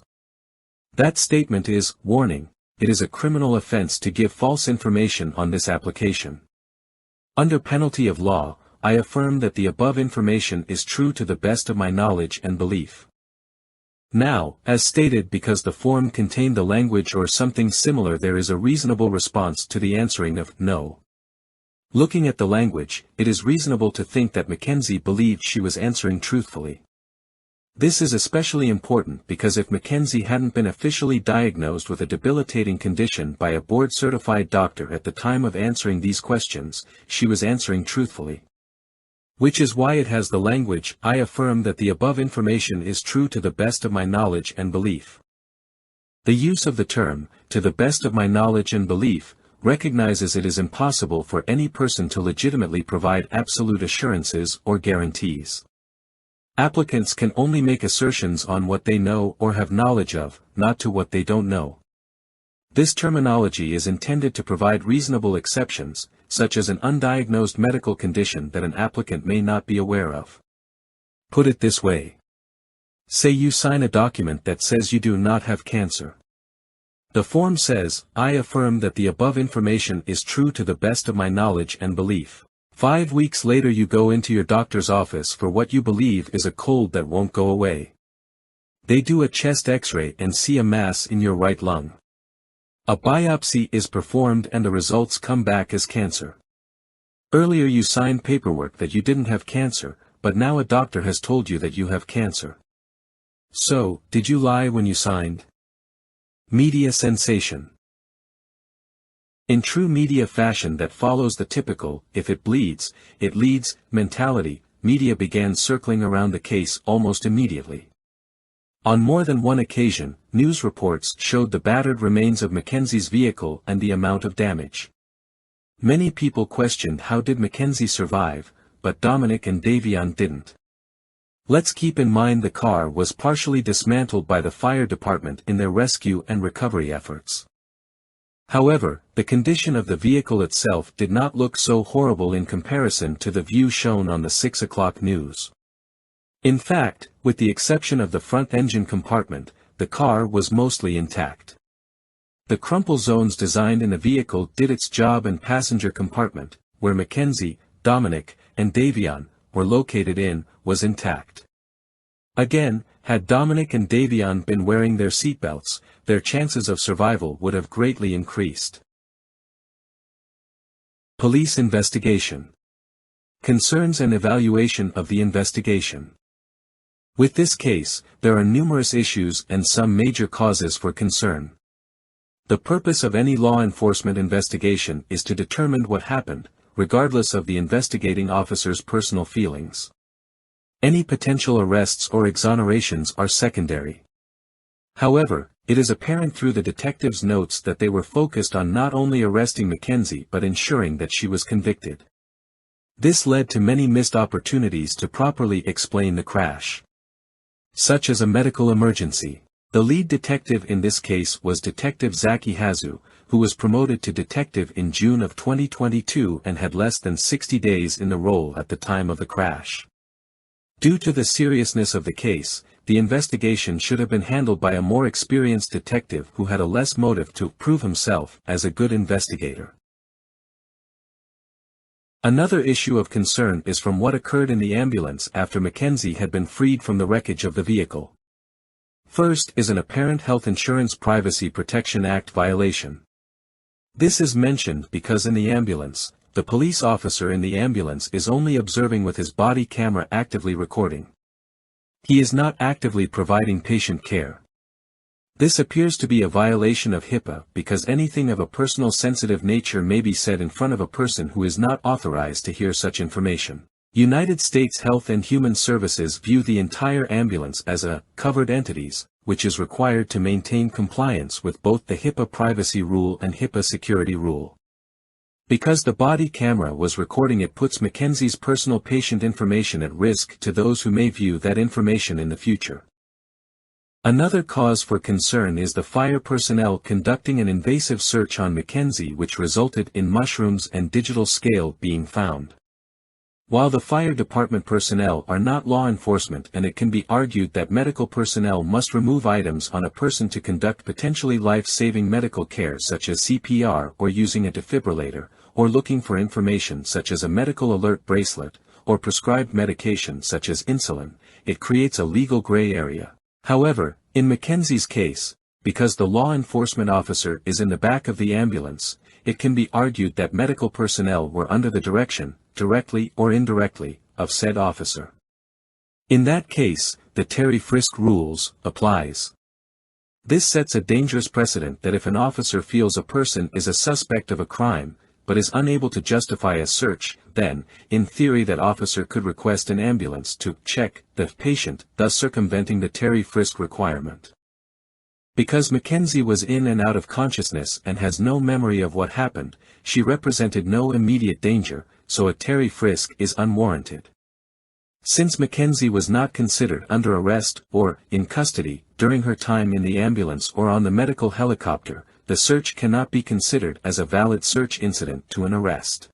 That statement is, warning, it is a criminal offense to give false information on this application. Under penalty of law, I affirm that the above information is true to the best of my knowledge and belief. Now, as stated, because the form contained the language or something similar, there is a reasonable response to the answering of no. Looking at the language, it is reasonable to think that Mackenzie believed she was answering truthfully. This is especially important because if Mackenzie hadn't been officially diagnosed with a debilitating condition by a board-certified doctor at the time of answering these questions, she was answering truthfully. Which is why it has the language, I affirm that the above information is true to the best of my knowledge and belief. The use of the term, to the best of my knowledge and belief, recognizes it is impossible for any person to legitimately provide absolute assurances or guarantees. Applicants can only make assertions on what they know or have knowledge of, not to what they don't know. This terminology is intended to provide reasonable exceptions, such as an undiagnosed medical condition that an applicant may not be aware of. Put it this way. Say you sign a document that says you do not have cancer. The form says, I affirm that the above information is true to the best of my knowledge and belief. 5 weeks later you go into your doctor's office for what you believe is a cold that won't go away. They do a chest x-ray and see a mass in your right lung. A biopsy is performed and the results come back as cancer. Earlier you signed paperwork that you didn't have cancer, but now a doctor has told you that you have cancer. So, did you lie when you signed? Media sensation. In true media fashion that follows the typical, if it bleeds, it leads, mentality, media began circling around the case almost immediately. On more than one occasion, news reports showed the battered remains of Mackenzie's vehicle and the amount of damage. Many people questioned how did Mackenzie survive, but Dominic and Davion didn't. Let's keep in mind the car was partially dismantled by the fire department in their rescue and recovery efforts. However, the condition of the vehicle itself did not look so horrible in comparison to the view shown on the 6 o'clock news. In fact, with the exception of the front engine compartment, the car was mostly intact. The crumple zones designed in the vehicle did its job, and passenger compartment, where Mackenzie, Dominic, and Davion were located in, was intact. Again, had Dominic and Davion been wearing their seatbelts, their chances of survival would have greatly increased. Police investigation. Concerns and evaluation of the investigation. With this case, there are numerous issues and some major causes for concern. The purpose of any law enforcement investigation is to determine what happened, regardless of the investigating officer's personal feelings. Any potential arrests or exonerations are secondary. However, it is apparent through the detective's notes that they were focused on not only arresting Mackenzie but ensuring that she was convicted. This led to many missed opportunities to properly explain the crash, such as a medical emergency. The lead detective in this case was Detective Zaki Hazu, who was promoted to detective in June of 2022 and had less than 60 days in the role at the time of the crash. Due to the seriousness of the case, the investigation should have been handled by a more experienced detective who had a less motive to prove himself as a good investigator. Another issue of concern is from what occurred in the ambulance after Mackenzie had been freed from the wreckage of the vehicle. First is an apparent Health Insurance Privacy Protection Act violation. This is mentioned because in the ambulance, the police officer in the ambulance is only observing with his body camera actively recording. He is not actively providing patient care. This appears to be a violation of HIPAA because anything of a personal sensitive nature may be said in front of a person who is not authorized to hear such information. United States Health and Human Services view the entire ambulance as a covered entities, which is required to maintain compliance with both the HIPAA privacy rule and HIPAA security rule. Because the body camera was recording, it puts Mackenzie's personal patient information at risk to those who may view that information in the future. Another cause for concern is the fire personnel conducting an invasive search on Mackenzie, which resulted in mushrooms and digital scale being found. While the fire department personnel are not law enforcement, and it can be argued that medical personnel must remove items on a person to conduct potentially life-saving medical care such as CPR or using a defibrillator, or looking for information such as a medical alert bracelet, or prescribed medication such as insulin, it creates a legal gray area. However, in Mackenzie's case, because the law enforcement officer is in the back of the ambulance, it can be argued that medical personnel were under the direction, directly or indirectly, of said officer. In that case, the Terry Frisk rules applies. This sets a dangerous precedent that if an officer feels a person is a suspect of a crime, but is unable to justify a search, then, in theory, that officer could request an ambulance to check the patient, thus circumventing the Terry Frisk requirement. Because Mackenzie was in and out of consciousness and has no memory of what happened, she represented no immediate danger, so a Terry Frisk is unwarranted. Since Mackenzie was not considered under arrest or in custody during her time in the ambulance or on the medical helicopter, the search cannot be considered as a valid search incident to an arrest.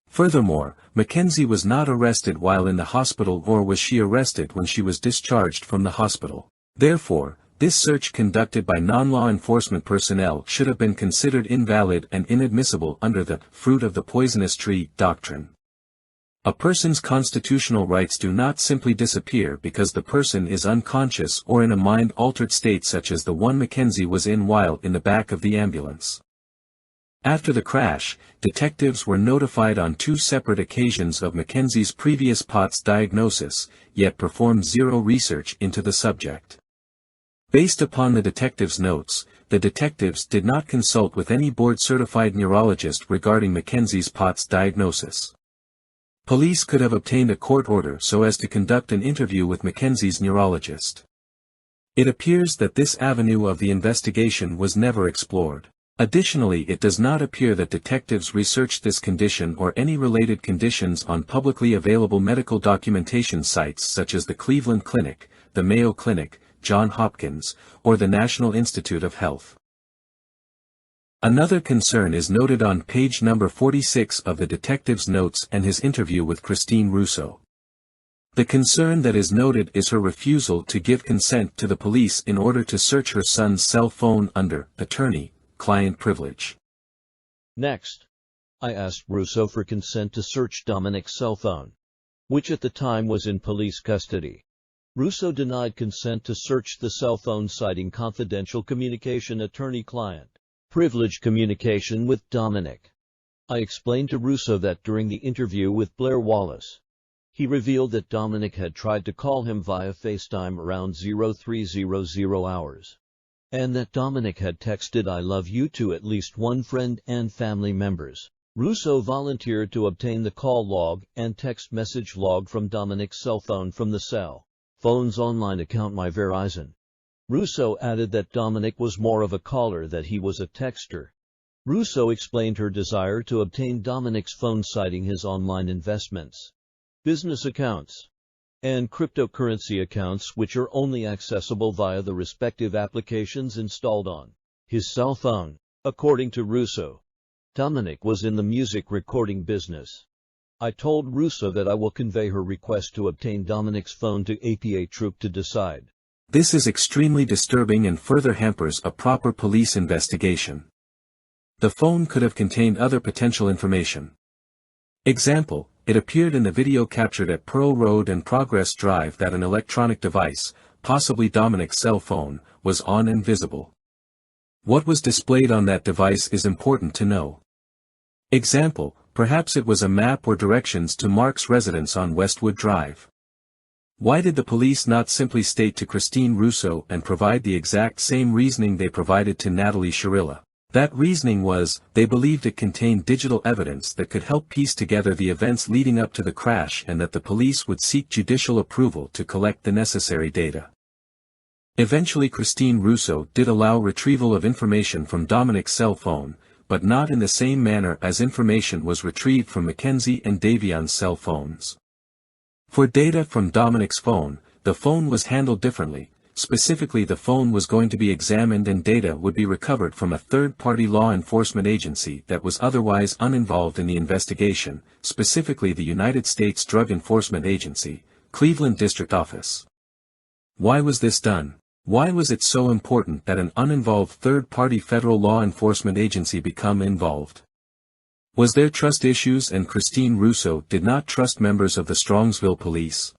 Furthermore, Mackenzie was not arrested while in the hospital, or was she arrested when she was discharged from the hospital. Therefore, this search conducted by non-law enforcement personnel should have been considered invalid and inadmissible under the fruit of the poisonous tree doctrine. A person's constitutional rights do not simply disappear because the person is unconscious or in a mind-altered state such as the one Mackenzie was in while in the back of the ambulance. After the crash, detectives were notified on 2 separate occasions of Mackenzie's previous POTS diagnosis, yet performed zero research into the subject. Based upon the detectives' notes, the detectives did not consult with any board-certified neurologist regarding Mackenzie's POTS diagnosis. Police could have obtained a court order so as to conduct an interview with Mackenzie's neurologist. It appears that this avenue of the investigation was never explored. Additionally, it does not appear that detectives researched this condition or any related conditions on publicly available medical documentation sites such as the Cleveland Clinic, the Mayo Clinic, Johns Hopkins, or the National Institute of Health. Another concern is noted on page number 46 of the detective's notes and his interview with Christine Russo. The concern that is noted is her refusal to give consent to the police in order to search her son's cell phone under attorney-client privilege. Next, I asked Russo for consent to search Dominic's cell phone, which at the time was in police custody. Russo denied consent to search the cell phone, citing confidential communication attorney-client privilege communication with Dominic. I explained to Russo that during the interview with Blair Wallace, he revealed that Dominic had tried to call him via FaceTime around 0300 hours, and that Dominic had texted "I love you" to at least one friend and family members. Russo volunteered to obtain the call log and text message log from Dominic's cell phone from the cell phone's online account My Verizon. Russo added that Dominic was more of a caller than he was a texter. Russo explained her desire to obtain Dominic's phone, citing his online investments, business accounts, and cryptocurrency accounts, which are only accessible via the respective applications installed on his cell phone. According to Russo, Dominic was in the music recording business. I told Russo that I will convey her request to obtain Dominic's phone to A.K.A. Troop to decide. This is extremely disturbing and further hampers a proper police investigation. The phone could have contained other potential information. Example, it appeared in the video captured at Pearl Road and Progress Drive that an electronic device, possibly Dominic's cell phone, was on and visible. What was displayed on that device is important to know. Example, perhaps it was a map or directions to Mark's residence on Westwood Drive. Why did the police not simply state to Christine Russo and provide the exact same reasoning they provided to Natalie Shirilla? That reasoning was, they believed it contained digital evidence that could help piece together the events leading up to the crash, and that the police would seek judicial approval to collect the necessary data. Eventually Christine Russo did allow retrieval of information from Dominic's cell phone, but not in the same manner as information was retrieved from Mackenzie and Davion's cell phones. For data from Dominic's phone, the phone was handled differently. Specifically, the phone was going to be examined and data would be recovered from a third-party law enforcement agency that was otherwise uninvolved in the investigation, specifically the United States Drug Enforcement Agency, Cleveland District Office. Why was this done? Why was it so important that an uninvolved third-party federal law enforcement agency become involved? Was there trust issues and Christine Russo did not trust members of the Strongsville police?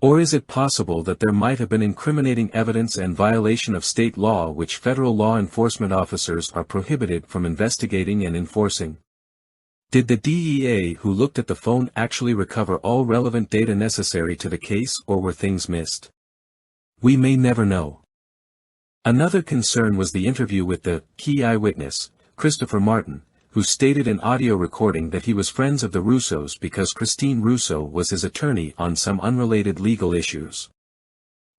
Or is it possible that there might have been incriminating evidence and violation of state law which federal law enforcement officers are prohibited from investigating and enforcing? Did the DEA who looked at the phone actually recover all relevant data necessary to the case, or were things missed? We may never know. Another concern was the interview with the key eyewitness, Christopher Martin, who stated in audio recording that he was friends of the Russos because Christine Russo was his attorney on some unrelated legal issues.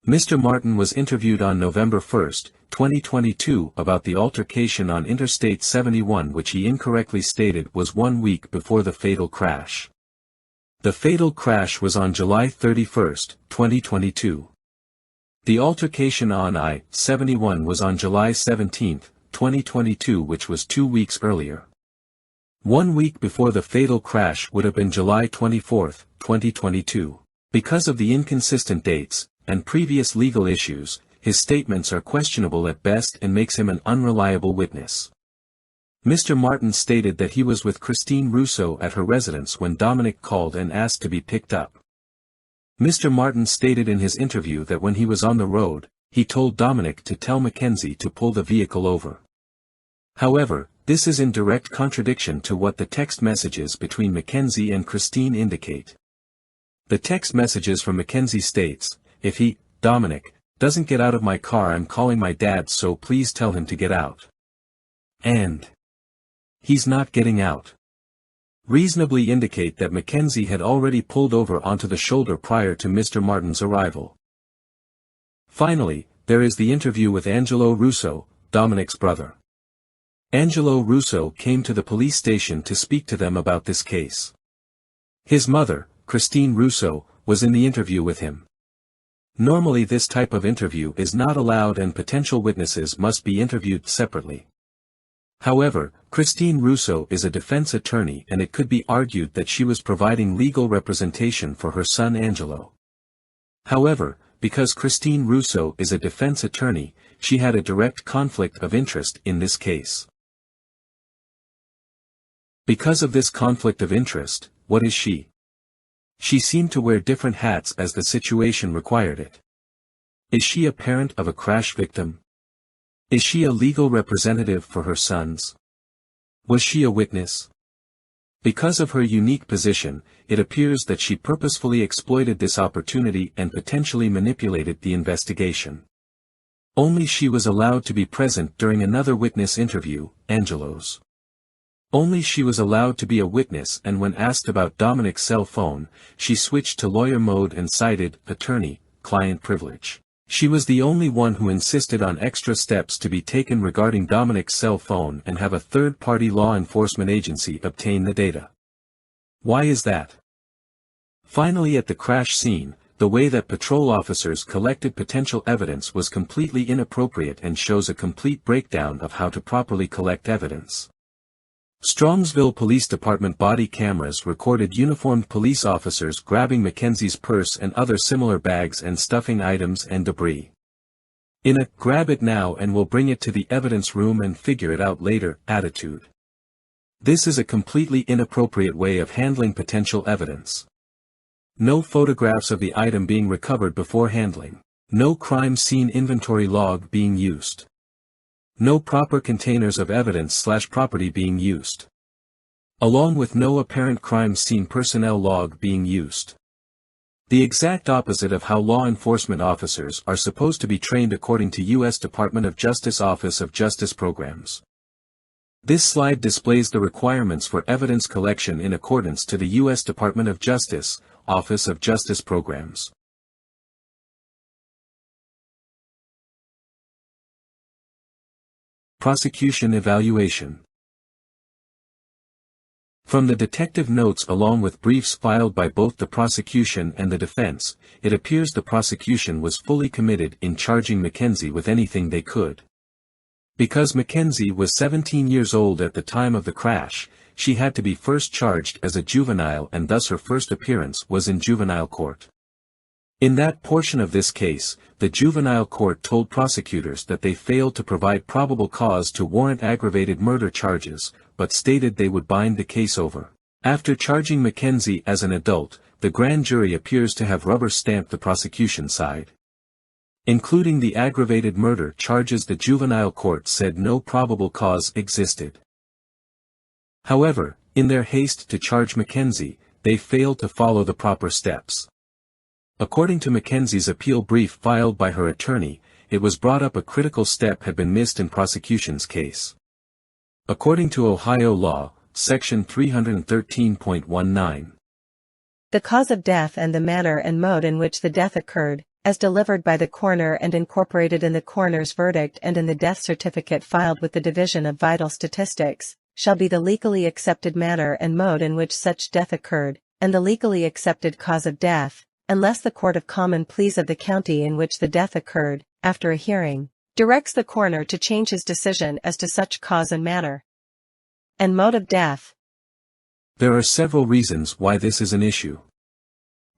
Mr. Martin was interviewed on November 1, 2022 about the altercation on Interstate 71, which he incorrectly stated was 1 week before the fatal crash. The fatal crash was on July 31, 2022. The altercation on I-71 was on July 17, 2022, which was 2 weeks earlier. 1 week before the fatal crash would have been July 24, 2022. Because of the inconsistent dates, and previous legal issues, his statements are questionable at best and makes him an unreliable witness. Mr. Martin stated that he was with Christine Russo at her residence when Dominic called and asked to be picked up. Mr. Martin stated in his interview that when he was on the road, he told Dominic to tell Mackenzie to pull the vehicle over. However, this is in direct contradiction to what the text messages between Mackenzie and Christine indicate. The text messages from Mackenzie states, "If he, Dominic, doesn't get out of my car, I'm calling my dad, so please tell him to get out." And he's not getting out. Reasonably indicate that Mackenzie had already pulled over onto the shoulder prior to Mr. Martin's arrival. Finally, there is the interview with Angelo Russo, Dominic's brother. Angelo Russo came to the police station to speak to them about this case. His mother, Christine Russo, was in the interview with him. Normally this type of interview is not allowed and potential witnesses must be interviewed separately. However, Christine Russo is a defense attorney and it could be argued that she was providing legal representation for her son Angelo. However, because Christine Russo is a defense attorney, she had a direct conflict of interest in this case. Because of this conflict of interest, what is she? She seemed to wear different hats as the situation required it. Is she a parent of a crash victim? Is she a legal representative for her sons? Was she a witness? Because of her unique position, it appears that she purposefully exploited this opportunity and potentially manipulated the investigation. Only she was allowed to be present during another witness interview, Angelo's. Only she was allowed to be a witness, and when asked about Dominic's cell phone, she switched to lawyer mode and cited attorney-client privilege. She was the only one who insisted on extra steps to be taken regarding Dominic's cell phone and have a third-party law enforcement agency obtain the data. Why is that? Finally, at the crash scene, the way that patrol officers collected potential evidence was completely inappropriate and shows a complete breakdown of how to properly collect evidence. Strongsville Police Department body cameras recorded uniformed police officers grabbing Mackenzie's purse and other similar bags and stuffing items and debris. In a "grab it now and we'll bring it to the evidence room and figure it out later" attitude. This is a completely inappropriate way of handling potential evidence. No photographs of the item being recovered before handling. No crime scene inventory log being used. No proper containers of evidence/property being used. Along with no apparent crime scene personnel log being used. The exact opposite of how law enforcement officers are supposed to be trained according to U.S. Department of Justice Office of Justice Programs. This slide displays the requirements for evidence collection in accordance to the U.S. Department of Justice, Office of Justice Programs. Prosecution evaluation. From the detective notes along with briefs filed by both the prosecution and the defense, it appears the prosecution was fully committed in charging Mackenzie with anything they could. Because Mackenzie was 17 years old at the time of the crash, she had to be first charged as a juvenile, and thus her first appearance was in juvenile court. In that portion of this case, the juvenile court told prosecutors that they failed to provide probable cause to warrant aggravated murder charges, but stated they would bind the case over. After charging Mackenzie as an adult, the grand jury appears to have rubber-stamped the prosecution side. Including the aggravated murder charges, the juvenile court said no probable cause existed. However, in their haste to charge Mackenzie, they failed to follow the proper steps. According to Mackenzie's appeal brief filed by her attorney, it was brought up a critical step had been missed in prosecution's case. According to Ohio law, Section 313.19. The cause of death and the manner and mode in which the death occurred, as delivered by the coroner and incorporated in the coroner's verdict and in the death certificate filed with the Division of Vital Statistics, shall be the legally accepted manner and mode in which such death occurred, and the legally accepted cause of death, unless the Court of Common Pleas of the county in which the death occurred, after a hearing, directs the coroner to change his decision as to such cause and manner and mode of death. There are several reasons why this is an issue.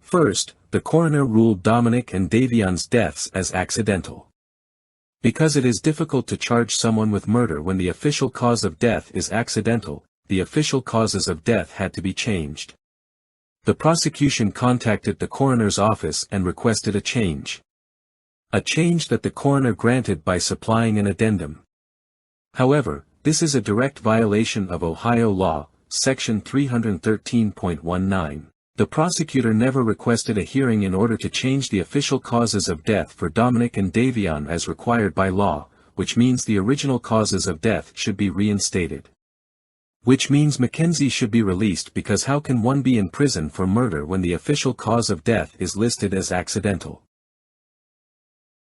First, the coroner ruled Dominic and Davion's deaths as accidental. Because it is difficult to charge someone with murder when the official cause of death is accidental, the official causes of death had to be changed. The prosecution contacted the coroner's office and requested a change. A change that the coroner granted by supplying an addendum. However, this is a direct violation of Ohio law, Section 313.19. The prosecutor never requested a hearing in order to change the official causes of death for Dominic and Davion as required by law, which means the original causes of death should be reinstated. Which means Mackenzie should be released, because how can one be in prison for murder when the official cause of death is listed as accidental?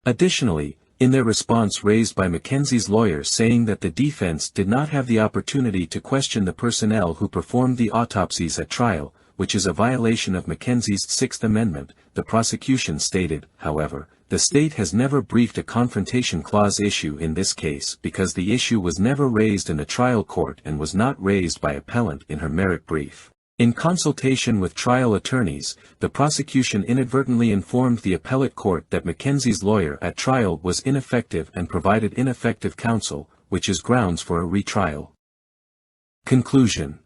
Additionally, in their response raised by Mackenzie's lawyer saying that the defense did not have the opportunity to question the personnel who performed the autopsies at trial, which is a violation of Mackenzie's Sixth Amendment, the prosecution stated, however, the state has never briefed a confrontation clause issue in this case because the issue was never raised in the trial court and was not raised by appellant in her merit brief. In consultation with trial attorneys, the prosecution inadvertently informed the appellate court that Mackenzie's lawyer at trial was ineffective and provided ineffective counsel, which is grounds for a retrial. Conclusion.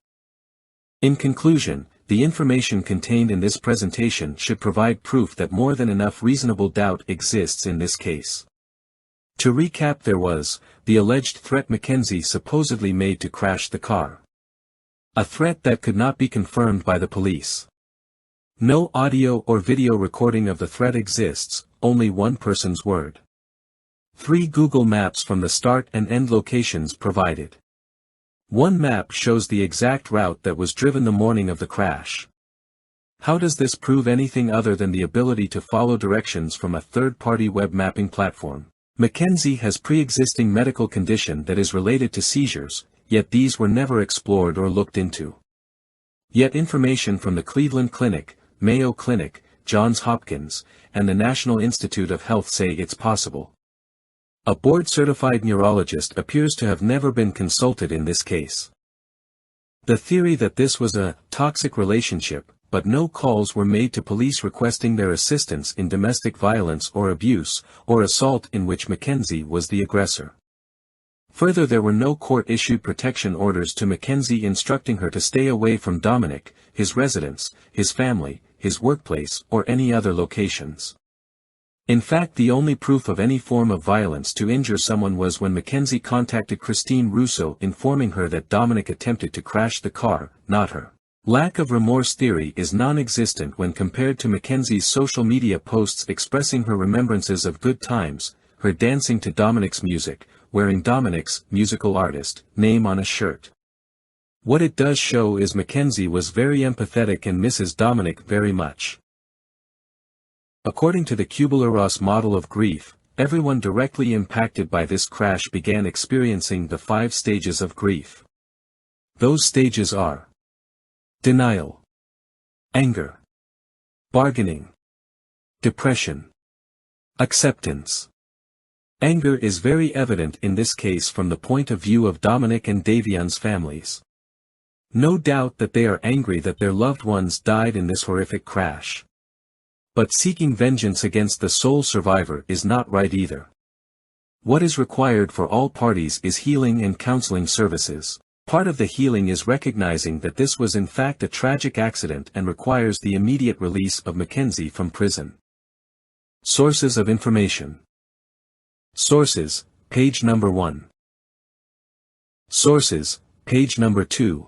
In conclusion, the information contained in this presentation should provide proof that more than enough reasonable doubt exists in this case. To recap, there was the alleged threat Mackenzie supposedly made to crash the car. A threat that could not be confirmed by the police. No audio or video recording of the threat exists, only one person's word. 3 Google Maps from the start and end locations provided. One map shows the exact route that was driven the morning of the crash. How does this prove anything other than the ability to follow directions from a third-party web mapping platform? Mackenzie has pre-existing medical condition that is related to seizures, yet these were never explored or looked into. Yet information from the Cleveland Clinic, Mayo Clinic, Johns Hopkins, and the National Institute of Health say it's possible. A board-certified neurologist appears to have never been consulted in this case. The theory that this was a toxic relationship, but no calls were made to police requesting their assistance in domestic violence or abuse, or assault in which Mackenzie was the aggressor. Further, there were no court-issued protection orders to Mackenzie instructing her to stay away from Dominic, his residence, his family, his workplace, or any other locations. In fact, the only proof of any form of violence to injure someone was when Mackenzie contacted Christine Russo informing her that Dominic attempted to crash the car, not her. Lack of remorse theory is non-existent when compared to Mackenzie's social media posts expressing her remembrances of good times, her dancing to Dominic's music, wearing Dominic's, musical artist, name on a shirt. What it does show is Mackenzie was very empathetic and misses Dominic very much. According to the Kubler-Ross model of grief, everyone directly impacted by this crash began experiencing the 5 stages of grief. Those stages are denial, anger, bargaining, depression, acceptance. Anger is very evident in this case from the point of view of Dominic and Davion's families. No doubt that they are angry that their loved ones died in this horrific crash. But seeking vengeance against the sole survivor is not right either. What is required for all parties is healing and counseling services. Part of the healing is recognizing that this was in fact a tragic accident and requires the immediate release of Mackenzie from prison. Sources of information. Sources, page number 1. Sources, page number 2.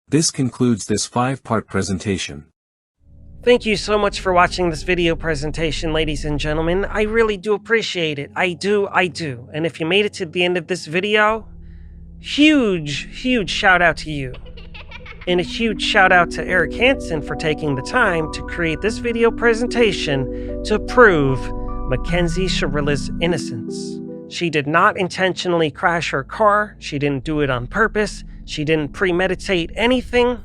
This concludes this 5-part presentation. Thank you so much for watching this video presentation, ladies and gentlemen. I really do appreciate it. I do. And if you made it to the end of this video, huge shout out to you. And a huge shout out to Eric Hansen for taking the time to create this video presentation to prove Mackenzie Shirilla's innocence. She did not intentionally crash her car. She didn't do it on purpose. She didn't premeditate anything.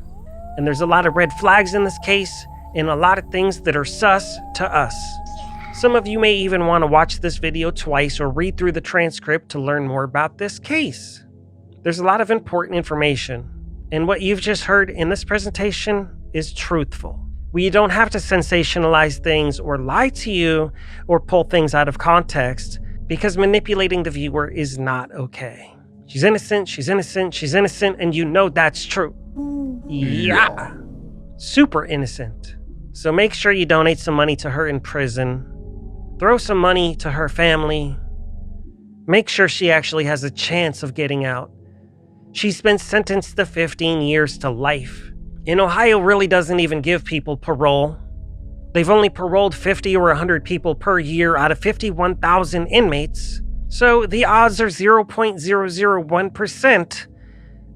And there's a lot of red flags in this case, and a lot of things that are sus to us. Some of you may even want to watch this video twice or read through the transcript to learn more about this case. There's a lot of important information, and what you've just heard in this presentation is truthful. We don't have to sensationalize things or lie to you or pull things out of context, because manipulating the viewer is not okay. She's innocent, and you know that's true. Yeah. Super innocent. So make sure you donate some money to her in prison. Throw some money to her family. Make sure she actually has a chance of getting out. She's been sentenced to 15 years to life. And Ohio really doesn't even give people parole. They've only paroled 50 or 100 people per year out of 51,000 inmates. So the odds are 0.001%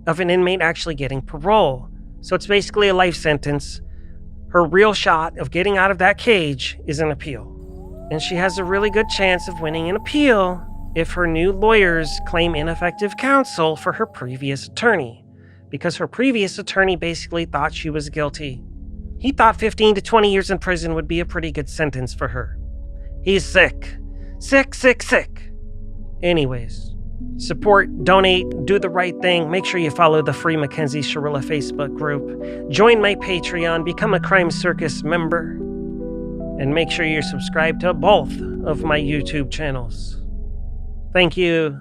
of an inmate actually getting parole. So it's basically a life sentence. Her real shot of getting out of that cage is an appeal. And she has a really good chance of winning an appeal if her new lawyers claim ineffective counsel for her previous attorney. Because her previous attorney basically thought she was guilty. He thought 15 to 20 years in prison would be a pretty good sentence for her. He's sick. Sick. Anyways. Support, donate, do the right thing. Make sure you follow the free Mackenzie Shirilla Facebook group. Join my Patreon, become a Crime Circus member. And make sure you're subscribed to both of my YouTube channels. Thank you.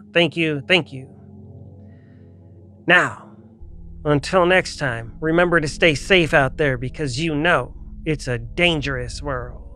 Now, until next time, remember to stay safe out there because you know it's a dangerous world.